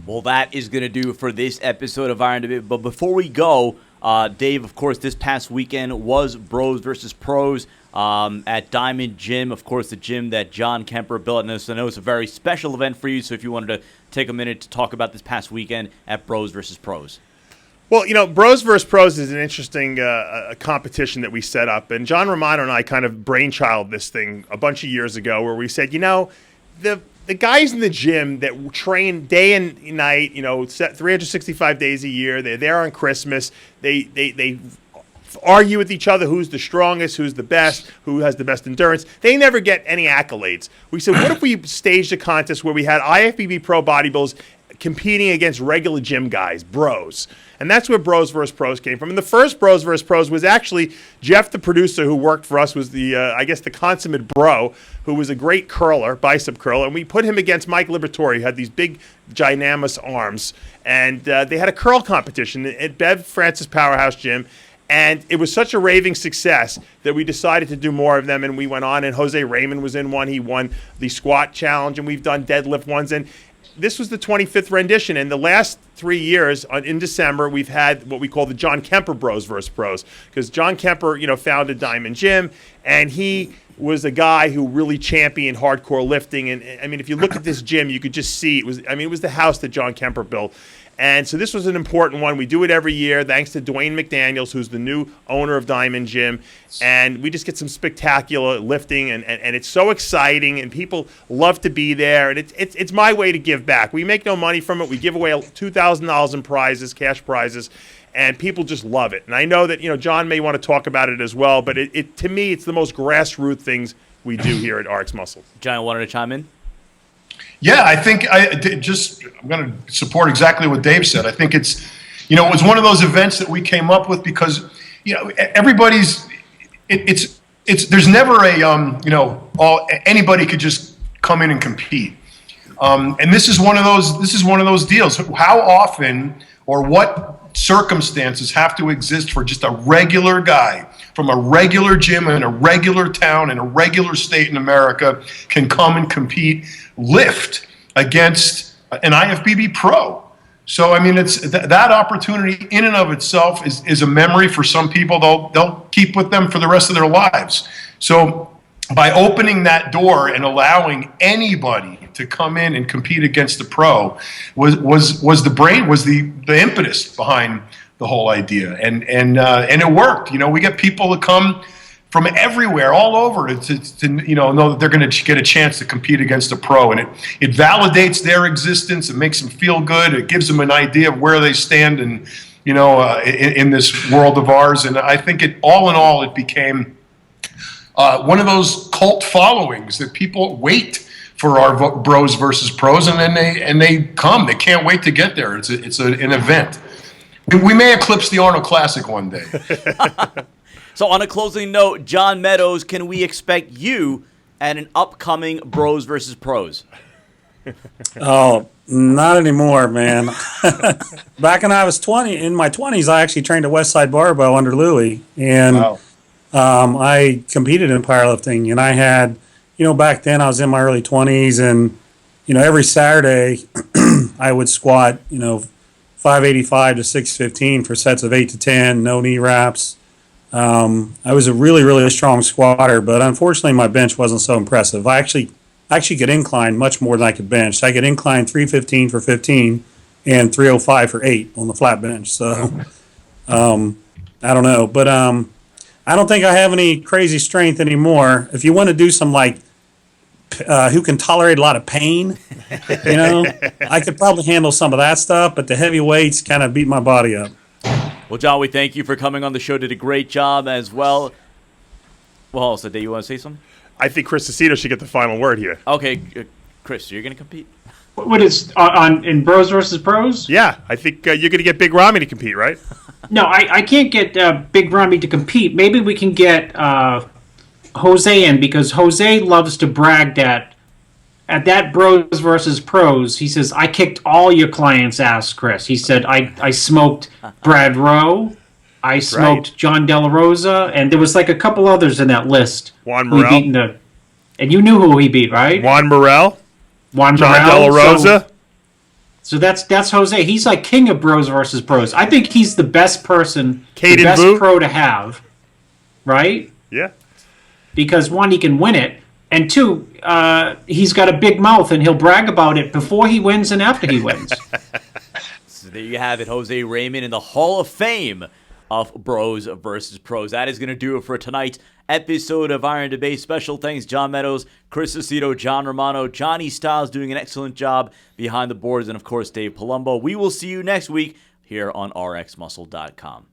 Well, that is going to do for this episode of Iron Debate. But before we go, Dave, of course, this past weekend was Bros versus Pros at Diamond Gym. Of course, the gym that John Kemper built. And I know it's a very special event for you. So if you wanted to take a minute to talk about this past weekend at Bros versus Pros. Well, Bros versus Pros is an interesting competition that we set up. And John Romano and I kind of brainchild this thing a bunch of years ago where we said, the guys in the gym that train day and night, 365 days a year, they're there on Christmas, they argue with each other who's the strongest, who's the best, who has the best endurance. They never get any accolades. We said, what if we staged a contest where we had IFBB pro bodybuilders competing against regular gym guys, bros? And that's where Bros vs. Pros came from. And the first Bros vs. Pros was actually Jeff, the producer who worked for us, was the consummate bro, who was a great curler, bicep curler. And we put him against Mike Liberatore, who had these big, ginormous arms. And they had a curl competition at Bev Francis Powerhouse Gym. And it was such a raving success that we decided to do more of them. And we went on, and Jose Raymond was in one. He won the squat challenge, and we've done deadlift ones. And this was the 25th rendition. And the last 3 years, in December, we've had what we call the John Kemper Bros versus Pros. Because John Kemper, founded Diamond Gym, and he was a guy who really championed hardcore lifting. And I mean, if you look at this gym, you could just see it was the house that John Kemper built. And so this was an important one. We do it every year thanks to Dwayne McDaniels, who's the new owner of Diamond Gym. And we just get some spectacular lifting, and it's so exciting, and people love to be there. And it's my way to give back. We make no money from it. We give away $2,000 in prizes, cash prizes, and people just love it. And I know that John may want to talk about it as well, but it to me, it's the most grassroots things we do here at RxMuscle. John, wanted to chime in? Yeah, I think I'm going to support exactly what Dave said. I think it was one of those events that we came up with because, everybody's, there's never anybody could just come in and compete. And this is one of those deals. How often or what circumstances have to exist for just a regular guy from a regular gym in a regular town in a regular state in America can come and compete, lift against an IFBB pro? So, I mean, it's that opportunity in and of itself is a memory for some people. They'll keep with them for the rest of their lives. So by opening that door and allowing anybody to come in and compete against the pro was the impetus behind the whole idea, and it worked. We get people to come from everywhere, all over, to know that they're going to get a chance to compete against a pro, and it validates their existence. It makes them feel good. It gives them an idea of where they stand, and in this world of ours. And I think all in all, it became one of those cult followings that people wait for our bros versus pros, and then they come. They can't wait to get there. It's an event. We may eclipse the Arnold Classic one day. So on a closing note, John Meadows, can we expect you at an upcoming Bros versus Pros? Oh, not anymore, man. Back when I was in my 20s, I actually trained at Westside Barbell under Louie, and Wow. I competed in powerlifting, and I had, back then I was in my early 20s, and, every Saturday I would squat, 585 to 615 for sets of 8 to 10, no knee wraps. I was a really, really strong squatter, but unfortunately my bench wasn't so impressive. I actually get incline much more than I could bench. I get incline 315 for 15 and 305 for 8 on the flat bench. So I don't know, but I don't think I have any crazy strength anymore. If you want to do some who can tolerate a lot of pain, I could probably handle some of that stuff, but the heavy weights kind of beat my body up. Well, John, we thank you for coming on the show. Did a great job as well. Well, so Dave, you want to say something? I think Chris Aceto should get the final word here. Okay, Chris, you're going to compete? What is in Bros versus Pros? Yeah, I think you're going to get Big Ramy to compete, right? No, I can't get Big Ramy to compete. Maybe we can get Jose in, because Jose loves to brag that at that Bros versus Pros, he says, I kicked all your clients' ass, Chris. He said, I smoked Brad Rowe, I smoked John De La Rosa, and there was a couple others in that list. Juan Morel. And you knew who he beat, right? Juan Morel. John De La Rosa. So that's Jose. He's like king of Bros versus Pros. I think he's the best person, Caden the best Boo? pro to have, right? Yeah. Because one, he can win it, and two, he's got a big mouth, and he'll brag about it before he wins and after he wins. So there you have it, Jose Raymond in the Hall of Fame of Bros versus Pros. That is going to do it for tonight's episode of Iron Debate. Special thanks, John Meadows, Chris Aceto, John Romano, Johnny Styles doing an excellent job behind the boards, and of course, Dave Palumbo. We will see you next week here on RxMuscle.com.